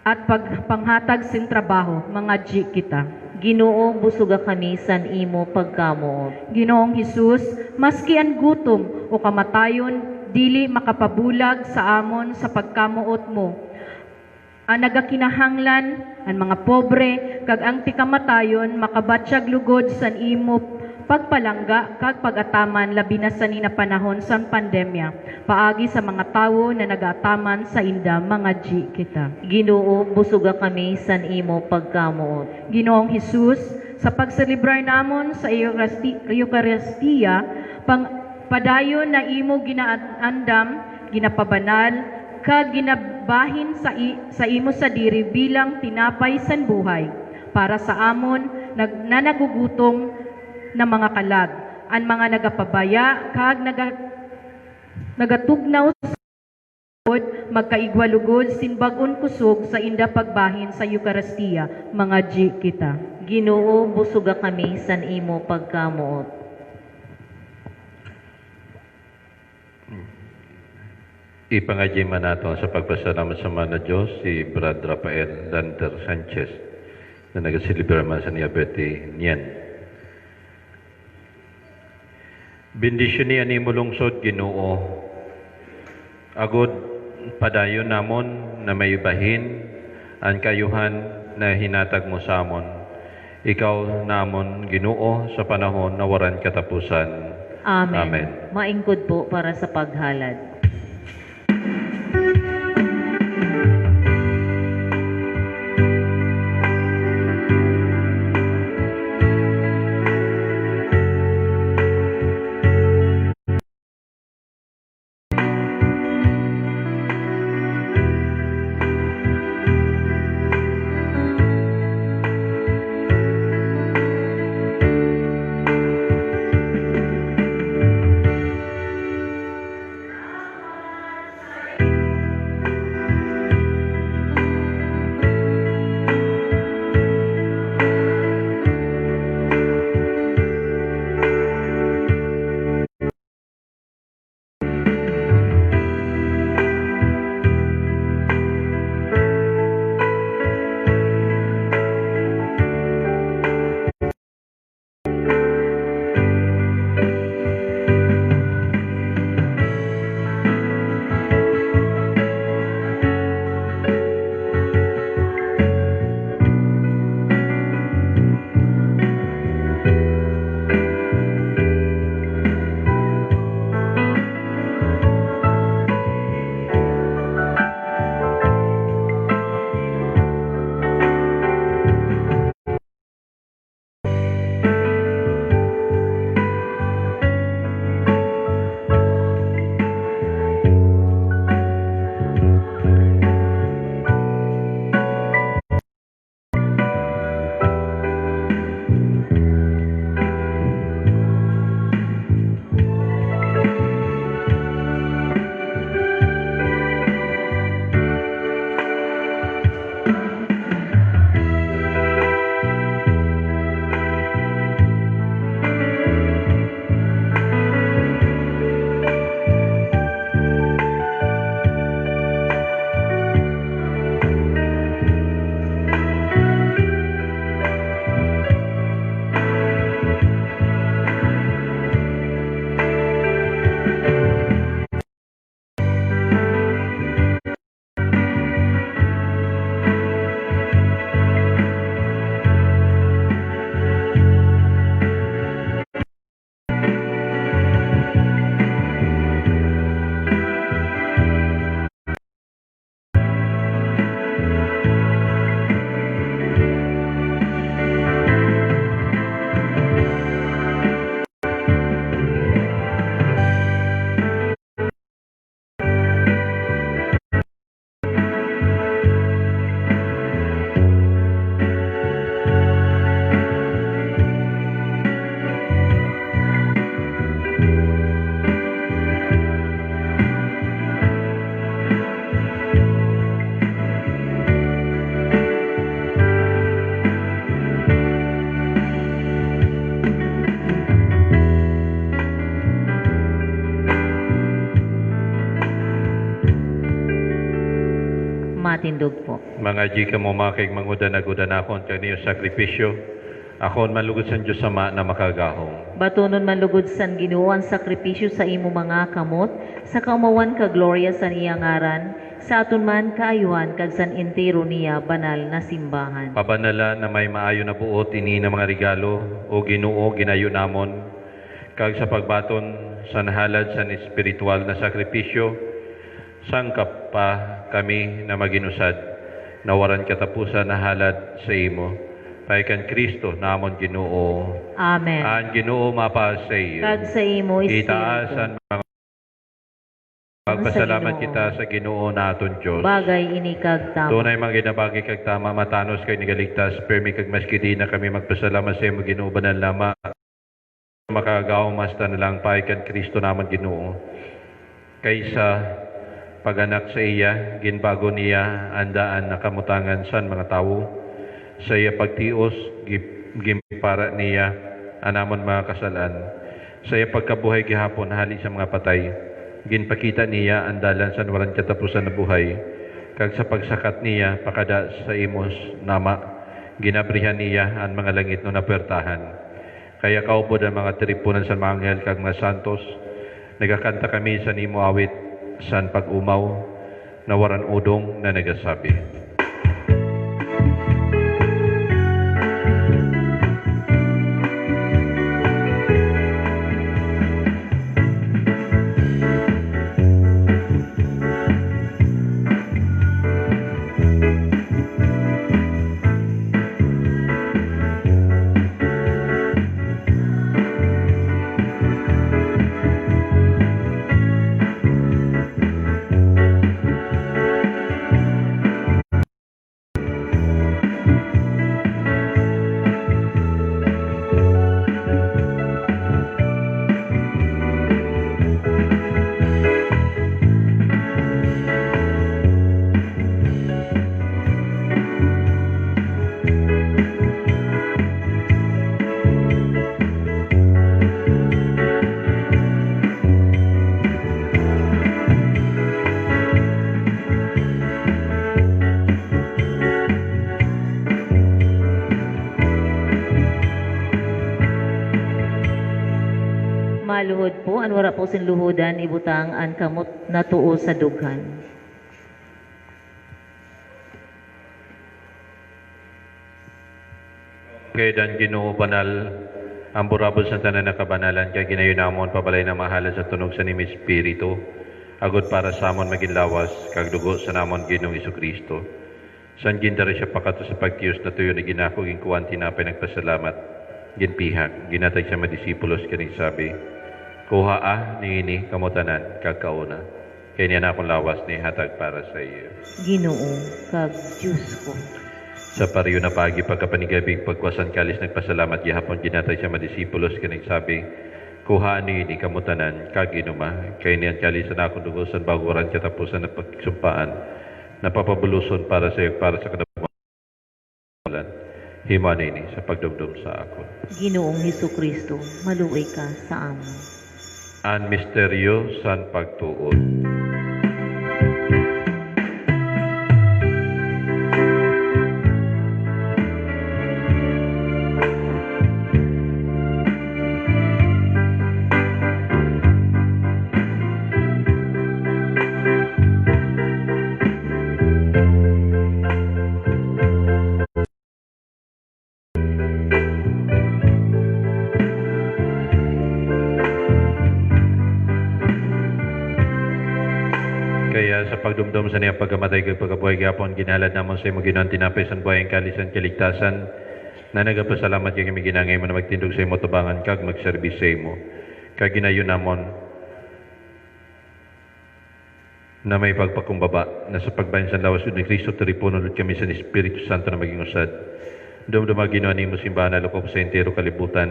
at pagpanghatag sin trabaho, mga kita. Ginoo, busuga kami san imo pagkamuot. Ginoong Hesus, maski ang gutom o kamatayon, dili makapabulag sa amon sa pagkamuot mo. Ang nagakinahanglan, ang mga pobre, kag ang tikamatayon, makabatsyag lugod san imo pagpalangga kag pag-ataman labi na sa nina panahon sa pandemya, paagi sa mga tawo na nag-ataman sa inda, mga kita. Ginoo, busuga kami san imo pagkamuot. Ginoong Hesus, sa pagselebrar namon sa Eukaristiya, padayon na imo ginaandam, ginapabanal, kag ginabahin sa imo sa diri bilang tinapay san buhay, para sa amon na nagugutom na mga kalag, ang mga nagapabaya, kag nagatugnaw sa magkaigwalugod sinbagon kusog sa inda pagbahin sa Eukaristiya, mga kita. Ginoo, busuga kami san imo pagkamuot. Ipangadyiman nato sa pagpasalamat sa mana Diyos si Brad Rafael Lander Sanchez na nagasilibra man sa Niabete niyan. Bendisyon niya ni mulungsod, Ginoo. Agod padayon namon na may bahin ang kayuhan na hinatag mo sa amon. Ikaw namon, Ginoo, sa panahon na waran katapusan. Amen. Amen. Maingkod po para sa paghalad. matindog po. Mga jika mo makig mangudan agudan akon kag niyo sakripisyo, akon manlugod sa Diyos Ama na makagahong. Batunon man lugod san Ginoo ang sakripisyo sa imo mga kamot, sa kaumawan ka gloria sa niya ngaran, sa aton man kaayuhan kag san entero niya banal na simbahan. Pabanala na may maayo na buot ini na mga regalo o Ginoo ginayo namon, kag sa pagbaton sa nahalad sa espiritual na sakripisyo, sangkap pa kami na maginusad, nawaran katapusan na halad sa imo. Paikan Kristo namon Ginoo. Amen. Ang Ginoo mapa sa iyo. Kag sa imo Itaasan espiritu. mga pagpasalamat Ginoo. kita sa Ginoo naton Dios. Bagay ini kag tama. Tunay mga ginabagi kag tama matanos kay nigaligtas, permi kag maskidi na kami magpasalamat sa imo Ginoo banal lama. Makagaw masta na lang paikan Kristo namon Ginoo. Kaysa paganak sa iya, ginbago niya andaan na kamutangan san mga tawo. Sa iya pagtios, gimpara niya anamon mga kasalan. Sa iya pagkabuhay gihapon hali sa mga patay. Ginpakita niya andalan san waran katapusan na buhay. Kag sa pagsakat niya pakada sa imos nama, ginabrihan niya ang mga langit no napertahan. Kaya kaupod ang mga tripunan sa mga anghel kag mga santos. Nagakanta kami sa nimo awit san pag-umaw na waran udong na nagasabi. Maluhod po, an wara po sin luhodan, ibutang an kamot na tuo sa dughan. Kay dan Ginoo banal, ang burabol sa tanan na kabanalan, kay ginayon namon pabalay na mahala sa tunog sa nimi Espiritu, agod para sa amon maging lawas, kag dugo sa namon Ginoong Jesucristo. San gindari siya pakato sa pagtiyos na tuyo ni ginako ginkuan tinapay nagpasalamat, ginpihak, ginatay sa madisipulos kaning sabi, kuha ni kamutanan kag kauna. Kay niya na akong lawas ni hatag para sa iyo. Ginoo kag Diyos ko. Sa pariyo na pagi pagkapanigabig pagkwasan kalis nagpasalamat gihapon ginatay sa madisipulos kaning sabi, kuha ni kamutanan kag inuma. Kay niyan kalis na akong dugosan baguran katapusan ng pagsumpaan, napapabuluson para sa iyo para sa kadapalan. Himani ni sa pagdumdum sa ako. Ginoong Hesukristo, maluoy ka sa amon. Ang misteryo san pagtuon. Kaya sa pagdumdum sa niya pagkamatay kag pagkabuhay gapon ginalad namon sa imo Ginoong tinapay san buhay ang kalisan kaligtasan na nagapasalamat kay kami ginangay mo na magtindog sa imo tubangan kag magserbis sa imo kag ginayon namon na may pagpakumbaba na sa pagbayan sa lawas ni Kristo tripunon kami sa Espiritu Santo na maging usad. Dumduma Ginoo nimo simbahan na lukop sa entero kalibutan.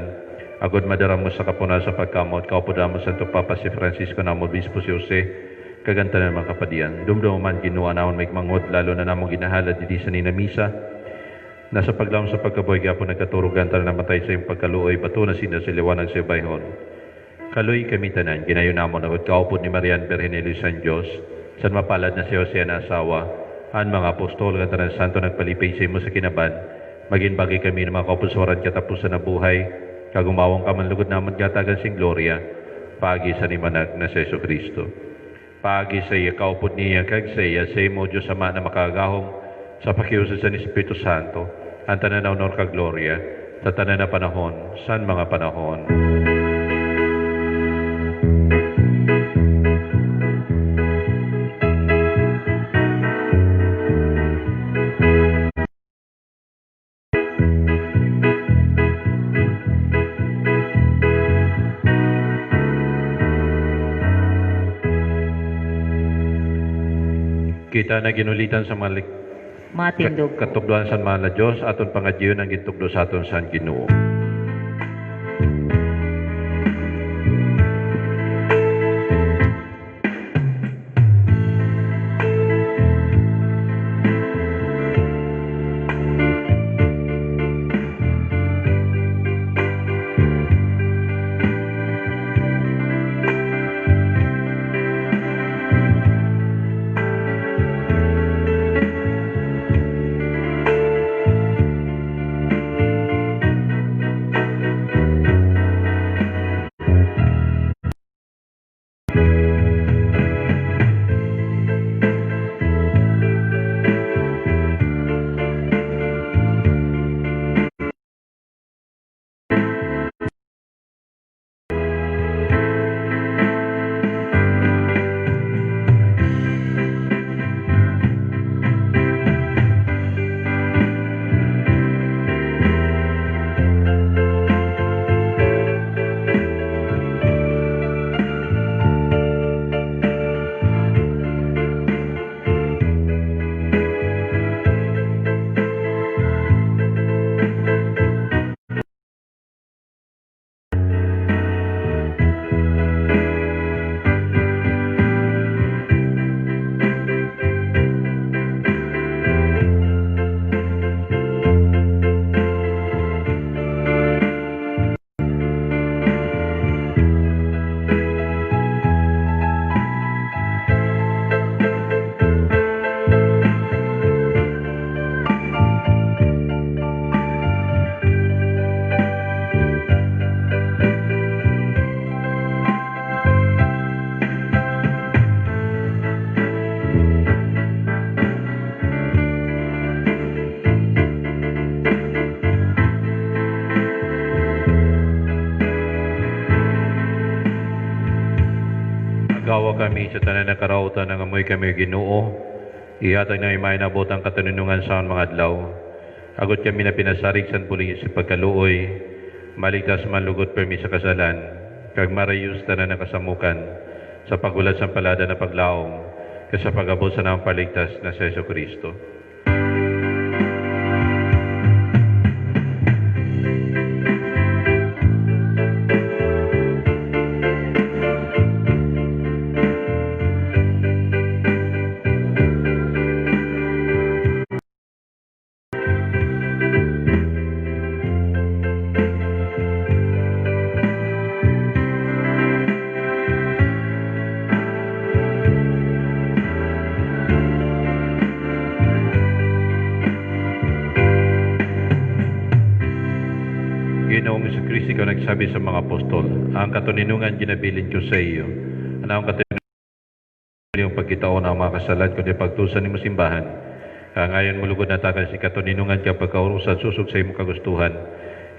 Agod madaram mo sa kapuna sa pagkamot kaupod mo Santo Papa si Francisco na Obispo si Jose kaganta na mga kapadian. Dumdum man Ginoo naon may mangod lalo na namong ginahalad didi sa ninamisa. Nasa paglaom sa pagkabuhay gyapon nagkaturugan ta na namatay sa iyong pagkaluoy bato na sina sa liwanag sa bayhon. Kaluy kami tanan ginayon namon agad kaupod ni Marian Berhenelio San Dios san mapalad na si Jose na asawa ang mga apostol at ang santo nagpalipay sa imo sa kinaban, maging bagay kami ng mga kapusoran katapusan na buhay, kagumawang kamanlugod naman gatagan sing gloria, pagi sa nimanag na sa Yesu Kristo. Pagi sa iya kaupod niya kag sa iya sa imo Diyos Ama na makagahom sa pakiusap sa Espiritu Santo, ang tanan na honor kag gloria, sa tanan na panahon, san mga panahon. Kita na ginulitan sa mga Matindog. katugduan sa mga na Diyos, aton pangadyon ang gitugdo sa aton sa Ginoo. Gawa kami sa tanan na karautan ng amoy kami Ginoo. Ihatag na imay nabot ang katanunungan sa mga adlaw. Agot kami na pinasarig san puli sa pagkaluoy, maligtas manlugot permi sa kasalan, kag marayus tanan na kasamukan, sa pagulat sa palada na paglaom, kag sa pagabot sa namang paligtas na sa Yesu Kristo. Ginoong Jesucristo, ikaw nagsabi sa mga apostol, ang katuninungan ginabilin ko sa iyo. Ano ang katuninungan yung pagkitaon ng mga kasalan kundi pagtusan ni mo simbahan. Ngayon mulugod na takan si katuninungan ka pagkaurusan susog sa imong kagustuhan.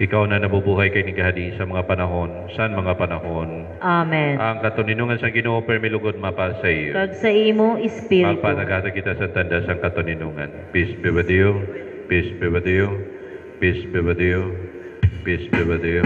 Ikaw na nabubuhay kay ni Gahadi sa mga panahon, saan mga panahon. Amen. Ang katuninungan sa Ginoo permilugod mapa sa iyo. Kag sa imo espiritu. Magpanagata kita sa tanda sa katuninungan. Peace be with you. Peace be with you. Peace be with you. Peace be with you.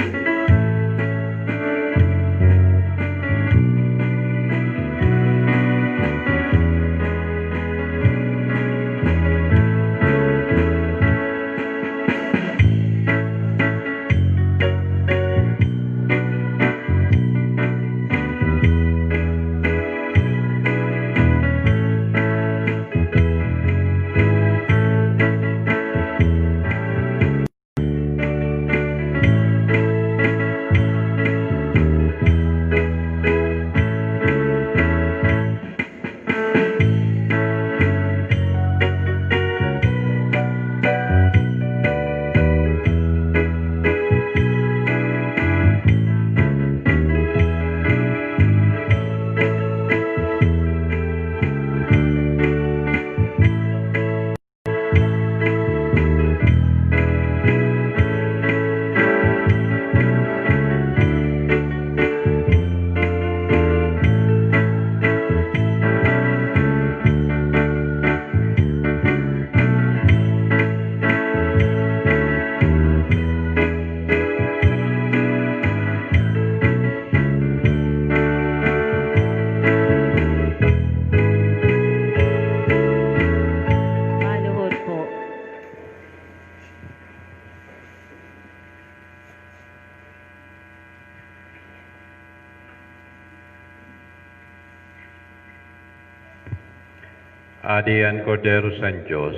Adi ang Cordero San Diyos,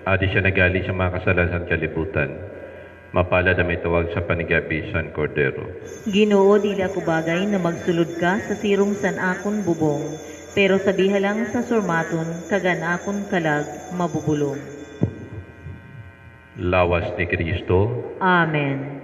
adi siya nagali sa mga kasalanan kalibutan. Mapalad na may tawag sa panigabi San Cordero. Ginoo, dili ako bagay na magsulod ka sa sirong san akon bubong, pero sabiha lang sa surmaton, kagan akon kalag, mabubulong. Lawas ni Kristo, Amen.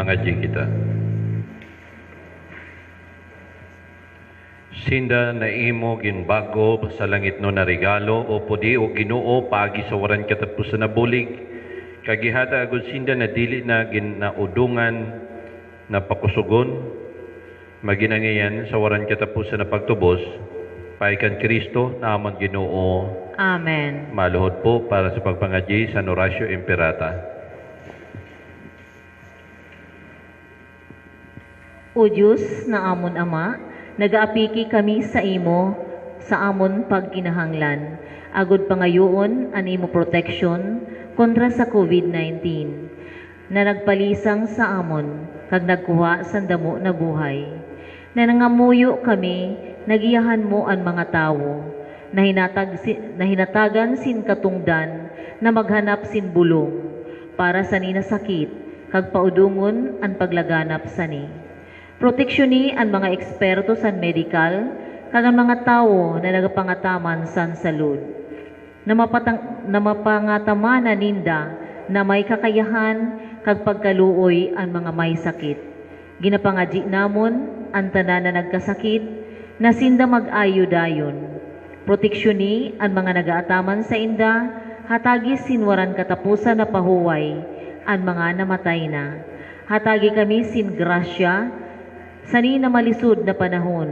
Mangaji kita. Sinda na imo ginbago sa langit no na regalo o pudi o Ginoo pagi sa waran katapusan na bulig kagihata agud sinda na dili na ginaudungan na pakusugon maginangiyan sa waran katapusan na pagtubos paikan Kristo na amon Ginoo. Amen. Maluhod po para sa pagpangaji sa Horacio Imperata. O Diyos na amon Ama, nagaapiki kami sa imo sa amon pagkinahanglan. Agud pangayoon an imo protection kontra sa COVID-19 na nagpalisang sa amon kag nagkuha sa damo na buhay. Na nangamuyo kami, nagiyahan mo ang mga tawo na hinatagan sin katungdan na maghanap sin bulong para sa ninasakit kag paudungon ang paglaganap sa ni. Proteksyon ang mga eksperto sa medical kag ang mga tawo na nagapangataman san salud. Na mapangataman ninda na may kakayahan kag pagkaluoy ang mga may sakit. Ginapangaji namon ang tanan na nagkasakit na sinda mag-ayo dayon. Proteksyon ang mga nagaataman sa inda hatagi sinwaran katapusan na pahuway ang mga namatay na. Hatagi kami sin grasya sani na malisod na panahon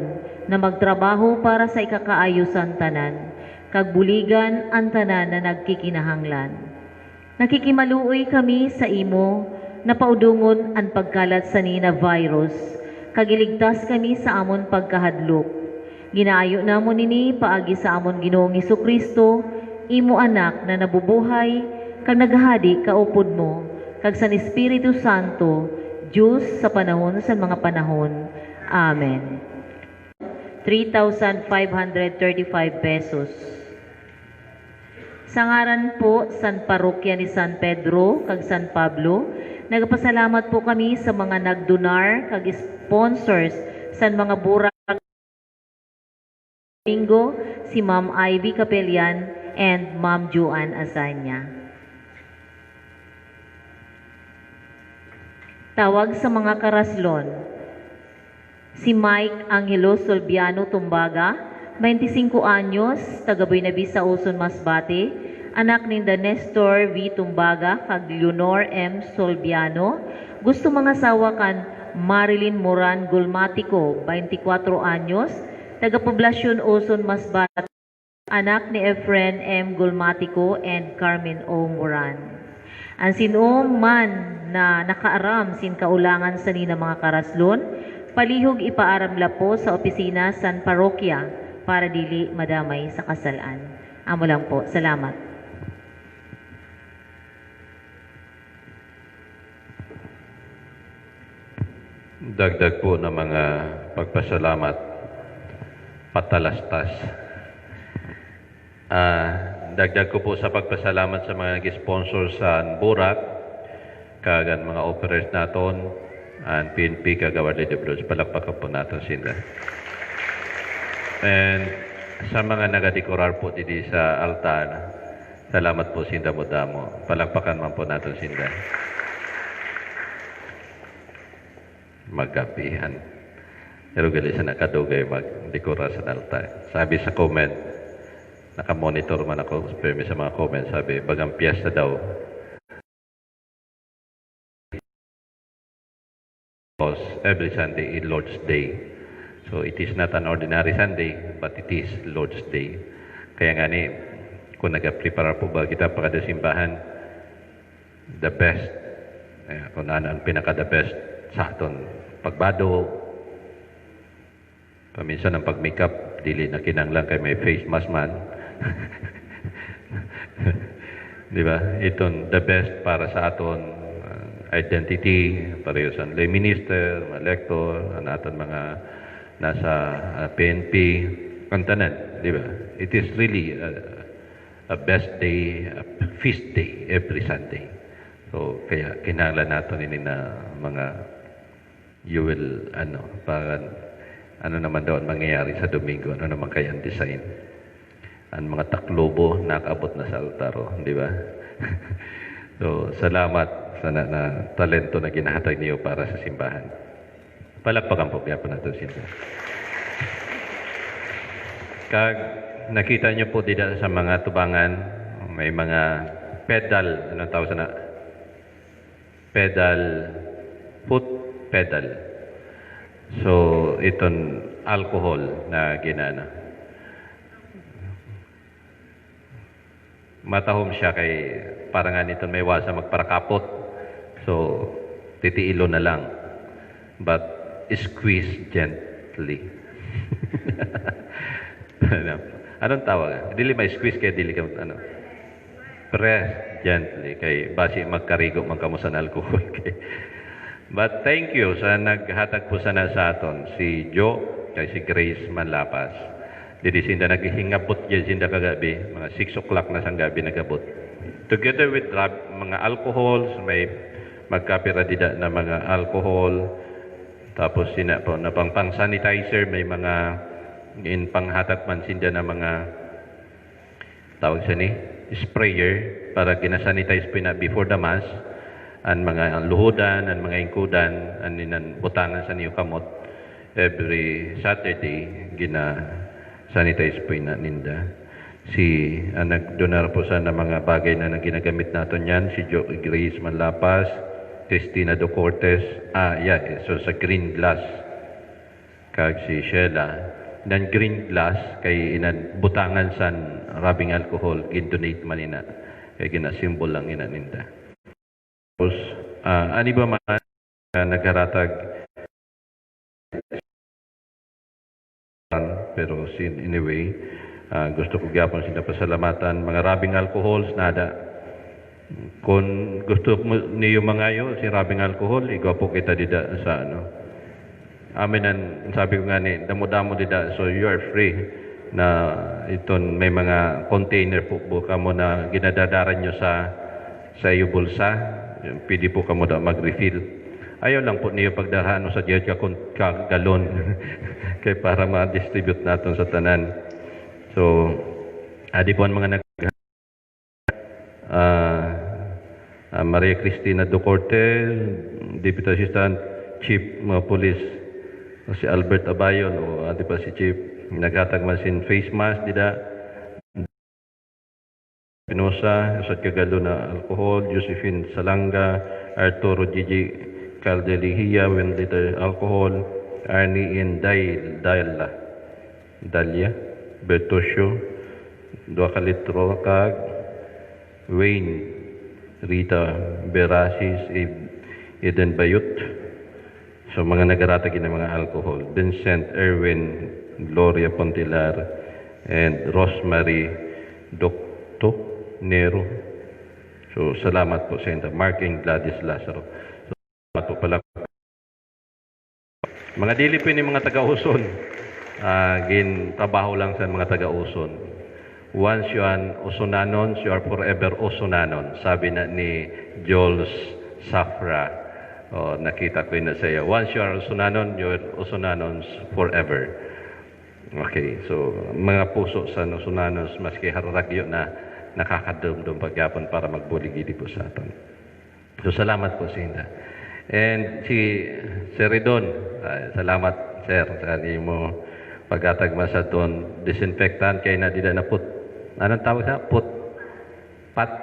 na magtrabaho para sa ikakaayusan tanan, kag buligan ang tanan na nagkikinahanglan. Nakikimaluoy kami sa imo na paudungon ang pagkalat sani na virus, kag iligtas kami sa amon pagkahadlok. Ginaayo namon nini paagi sa amon Ginoong Hesukristo, imo anak na nabubuhay, kag naghahadi kaupod mo, kag sa Espiritu Santo, Diyos sa panahon sa mga panahon. Amen. 3,535 pesos. Sa ngaran po, San Parokya ni San Pedro, kag San Pablo, nagpasalamat po kami sa mga nagdonar, kag sponsors, sa mga burak Domingo, si Ma'am Ivy Capellan, and Ma'am Joanne Azanya. Tawag sa mga karaslon. Si Mike Angelo Solbiano Tumbaga, 25 anyos, taga Buenavi sa Uson, Masbate, anak ni Nestor V. Tumbaga, kag Leonor M. Solbiano. Gusto mga sawakan Marilyn Moran Gulmatico, 24 anyos, taga Poblasyon Uson, Masbate, anak ni Efren M. Gulmatico and Carmen O. Moran. Ang sinom man na nakaaram sin kaulangan sa nina mga karaslon, palihog ipaaram la po sa opisina San Parokya para dili madamay sa kasalaan. Amo lang po. Salamat. Dagdag po ng mga pagpasalamat, patalastas. Dagdag ko po sa pagpasalamat sa mga nag-sponsor sa Burak, kagan mga operators naton, and PNP kagawad de Blues. Palakpakan po natin sila. And sa mga nagadekorar po dito sa altar, salamat po sinda mo damo. Palakpakan man po natin sila. Magkapihan. Pero gali sa nakadugay magdekorar sa altar. Sabi sa comment, nakamonitor man ako sa mga comments, sabi, bagang piyesta daw. Because every Sunday is Lord's Day. So it is not an ordinary Sunday, but it is Lord's Day. Kaya nga ni, kung nag-prepare po ba kita para sa simbahan, the best, kung ano ang pinaka-the best sa aton, pagbado, paminsan ang pag-makeup, dili na kinanglang kay may face mask man. Di ba? Itong the best para sa aton identity, pareho sa lay minister, elector, aton mga nasa PNP, kantanan, di ba? It is really a best day, a feast day every Sunday. So, kaya kinahanglan nato ini na mga you will, para ano naman daw ang mangyayari sa Domingo, ano naman kaya ang design. Ang mga taklobo nakaabot na sa altaro, di ba? So, salamat sana na talento na ginahatag niyo para sa simbahan. Palakpakan po kaya po natin sila. Kag nakita niyo po dito sa mga tubangan, may mga pedal, anong tawag sana? Pedal, foot pedal. So, iton alcohol na ginana. Matahom siya kay parang nga nito may wasa magparakapot. So, titiilo na lang. But, squeeze gently. Anong tawag? Dili may squeeze kaya dili ka, ano? Press gently kay basi magkarigo man kamo sa alcohol kay. But thank you sa naghatag po sana sa aton si Joe kay si Grace Manlapas. Dili sinda naghihingabot gyud sinda kagabi, mga 6 o'clock na sang gabi nagabot. Together with mga alcohols, may magkapira dida na mga alcohol, tapos sina po na pang sanitizer, may mga in panghatag man sinda na mga tawag siya ni sprayer para ginasanitize po na before the mass ang mga luhudan, ang mga ingkudan, ang ninan butangan sa niyo kamot every Saturday gina-sanitize po na ninda. Si nagdonar po sa na mga bagay na ginagamit natin yan, si Grace Manlapas, Cristina Do Cortes, so sa green glass, kag si Sheila, dan green glass kay inan butangan san rabing alcohol gin-donate man ina kay ginasimbol lang ina ninda. Tapos ani ba man nagharatag pero anyway gusto ko gyapon sila pasalamatan mga rabing alcohols nada kung gusto mo niyo mangayo si rabing alcohol igapo kita dida sa ano amin ang sabi ko nga ni, damo-damo dida, so you are free na iton may mga container po ka mo na ginadadaran nyo sa iyo bulsa. Pwede po ka mo da mag-refill. Ayaw lang po niyo pagdarhan sa diyot ka galon kay para ma-distribute natin sa tanan. So, adi po ang mga Maria Cristina Ducorte, Deputy Assistant Chief Police si Albert Abayon o ati pa si Chief naghatag man sin face mask dida Pinosa sa kagalo na alcohol, Josephine Salanga, Arturo Gigi Caldelihia 1 liter alcohol, Arnie in Dalia Bertosio 2 litro kag Wayne Rita Berasis Eden Bayut. So mga nagaratag ng mga alcohol, Vincent Erwin Gloria Pontilar and Rosemary Docto Nero. So salamat po sa inyo. Marking Gladys Lazaro. So, salamat po pala. Mga dili po ni mga taga-uson. Trabaho lang sa mga taga-uson. Once you are Usunanons, you are forever Usunanon. Sabi na ni Jules Safra. Nakita ko yun na sa'yo. Once you are Usunanon, you are Usunanons forever. Okay, so mga puso sa Usunanons, maski hararagyo na nakakadumdum pagyapon para magbuligidi po sa atin. So salamat po sa inyo. And si Ridon, salamat sir sa mo paghatag sa doon disinfectant kay na dida na put. Anong tawag sa put? Bat.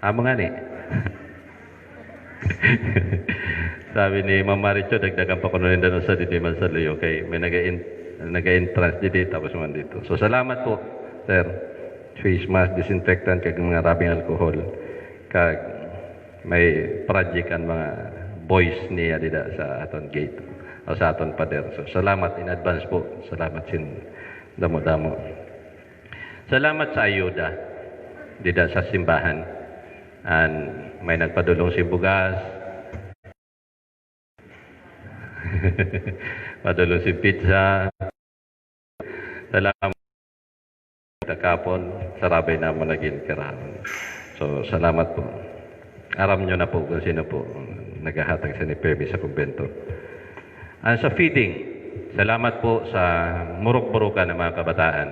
Mga ni. Sabi ni Ma'am Maricho, dagdagan pa ko na rin doon sa Didiman sa Leo kay may nag-entrance dito tapos man dito. So salamat po, sir. Face mask, disinfectant, kag mga rabing alcohol. Kag may project ang mga boys niya dito sa aton gate o sa aton pader. So salamat in advance po. Salamat sin damo-damo. Salamat sa ayuda dito sa simbahan. May nagpadulong si Bugas. Padulong si Pizza. Salamat. Takapon, sarabay na mo naging karahan. So, salamat po. Aram nyo na po kung sino po naghahatag sa ni Perby sa kumbento. Sa feeding, salamat po sa murok-murukan ng mga kabataan.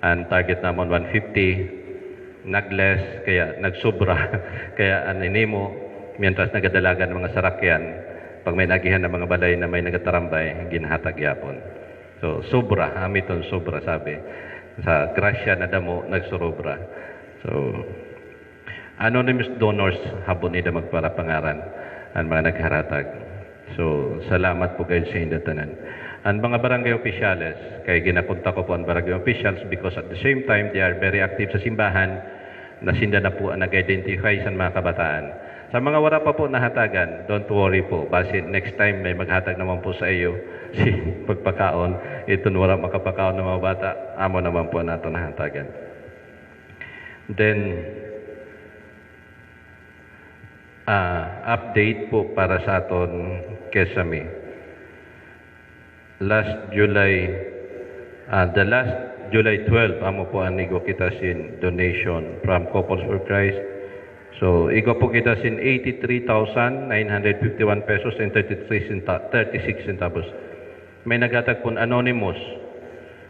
Ang target namon 150, nagless, kaya nagsubra. Kaya aninimo, mientras nagadalagan ng mga sarakyan, pag may nagihan ng mga balay na may nagatarambay, ginhatag yapon. So, sobra, amiton sobra sabi. Sa grasya na damo, nagsurobra. So, anonymous donors, habon nila magparapangaran ang mga nagharatag. So, salamat po kayo sa hindatanan. Ang mga barangay officials, kaya ginapunta ko po ang barangay officials because at the same time, they are very active sa simbahan na sinda na po ang nag-identify sa mga kabataan. Sa mga wala pa po nahatagan, don't worry po. Base next time may maghatag naman po sa iyo si pagpakaon. Ito wala makapakaon ng mga bata, amo naman po nato nahatagan. Then, update po para sa aton Kesame. Last July 12, amo po ang igo kita sin donation from Couples for Christ. So, igo po kita sin 83,951 pesos and 36 centavos. May naghatag po anonymous.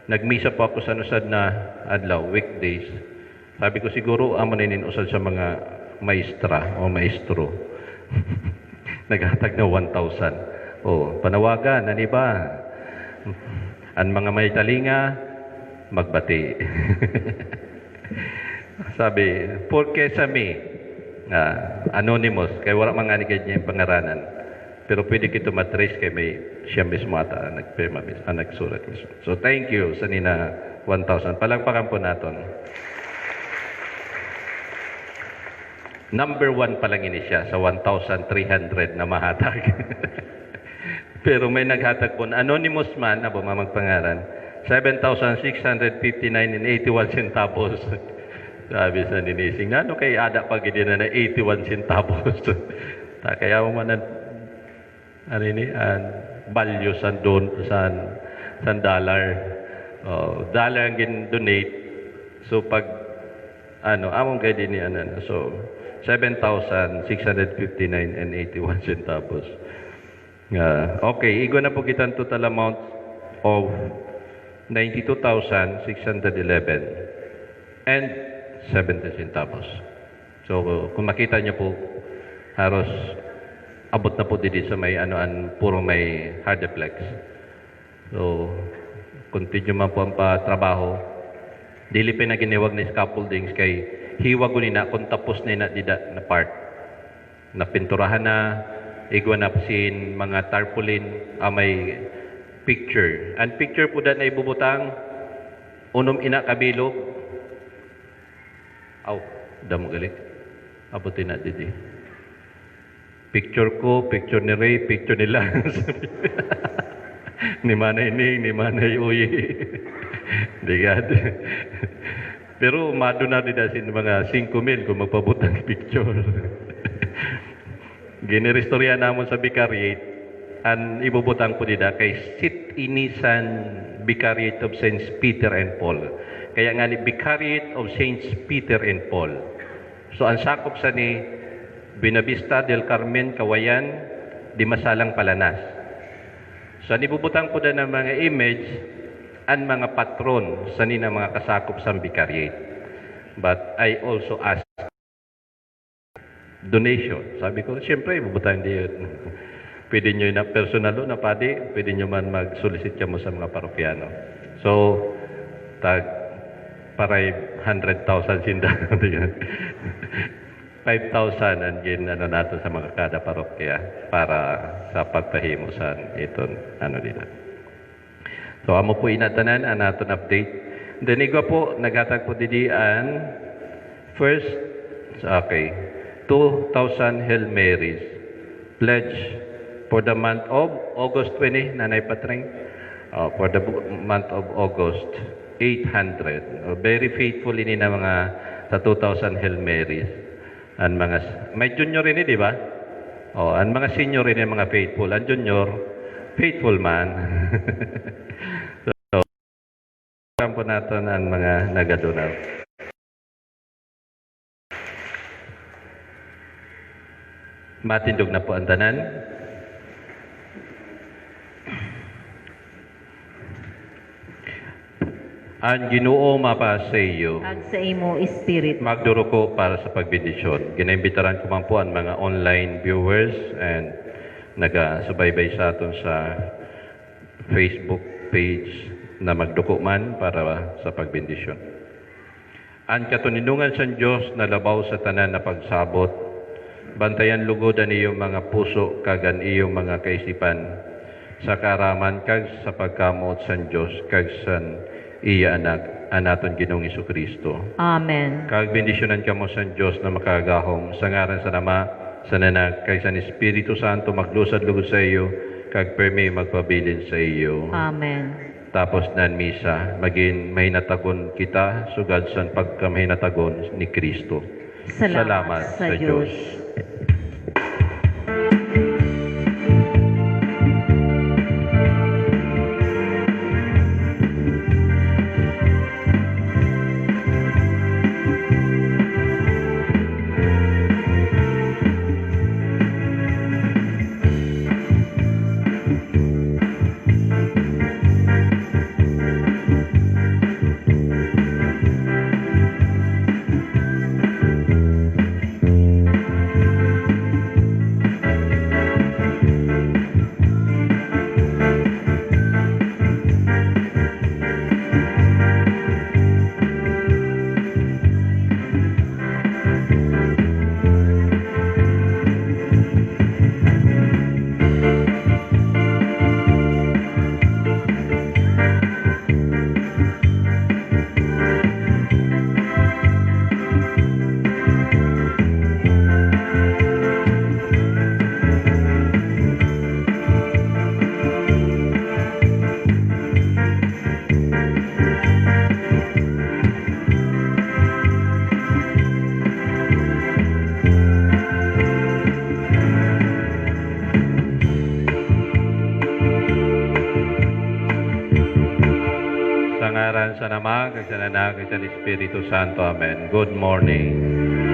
Nagmisa po ako sa nusad na adlaw, weekdays. Sabi ko siguro, amo ninin usad sa mga maestra o maestro. Naghatag na 1,000. O, panawagan, ano ba? Ang mga may talinga, magbati. Sabi, for Kesame, anonymous, kaya wala mga anigad niya yung pangaranan. Pero pwede kito matrace kay may siya mismo ata nagpirma, nagsurat mismo. So thank you sa nina 1,000. Palagpakan po natin. Number 1 pa lang ini siya sa 1,300 na mahatag. Pero may naghatag po, anonymous man, na magpangalan, 7,659.81 centavos. Sabi sa ninising, ano kay ada pag hindi na 81 centavos? Kaya mo man value sa dollar. Dollar ang gin-donate. So pag, among kayo din yan, so 7,659.81 centavos. Okay, igo na po kita total amount of 92,611 and 70 centavos. So, kung makita niyo po, halos abot na po dito sa may puro may hardeplex. So, continue man po ang patrabaho. Dili pa na giniwag ni scaffoldings kay hiwag ko na kung tapos na na part. Napinturahan na, igwa na sin mga tarpaulin may picture. Ang picture po na ibubutang unom ina kabilog. Damo galit. Abutin na didi. Picture ko, picture ni Ray, picture nila. Ni Manay Ning, ni Manay Uyi. Digad. Pero umado na din sin mga 5,000 kung magpabutang picture. Ginirestorya namon sa Vicariate, ang ibubutang po nila kay Sit Inisan Vicariate of Saints Peter and Paul. Kaya nga ni Vicariate of Saints Peter and Paul. So ang sakop sa ni Binavista del Carmen, Kawayan, Dimasalang, Palanas. So ang ibubutang po na ng mga image, ang mga patron sa nina mga kasakop sa Vicariate. But I also ask donation. Sabi ko, siyempre, ibubutang din yun. Pwede nyo na personal na padi, pwede nyo man mag-solicit mo sa mga parokyano. So, paray 100,000 sinda. 5,000 ang nato sa mga kada parokya para sa pagpahimo sa iton nila. So, amo po inatanan ang naton update. Then, igo po, naghatag po didian first, okay, 2,000 Hail Marys. Pledge for the month of August 20, Nanay Patring. For the month of August, 800. Very faithful ini na mga sa 2,000 Hail Marys. Ang mga, may junior rin di ba? Ang mga senior rin mga faithful. Ang junior, faithful man. So, kampo natin ang mga nagadonar. Matindog na po ang tanan. Ang Ginoo mapa sa iyo. Ag sa imo Spirit. Magduro ko para sa pagbendisyon. Ginaimbitaran ko man po ang mga online viewers and nagasubaybay sa aton sa Facebook page na magduko man para sa pagbendisyon. Ang katuninungan sa Diyos na labaw sa tanan na pagsabot, bantayan lugod ang iyong mga puso kagan iyong mga kaisipan sa karaman kag sa pagkamot sa Diyos kag san iya anak anaton Ginoong Jesucristo. Amen. Kag bendisyonan kamo sa Diyos na makagahom sa ngaran sa Ama, sa Anak, kag sa Espiritu Santo maglusad lugod sa iyo kag permi magpabilin sa iyo. Amen. Tapos nan misa, maging mahinatagon kita sugad sa pagkamahinatagon ni Kristo. Salamat sa Diyos. Sa ngaran sa Ama, kag sa Anak, kag sa Espiritu Santo. Amen. Good morning.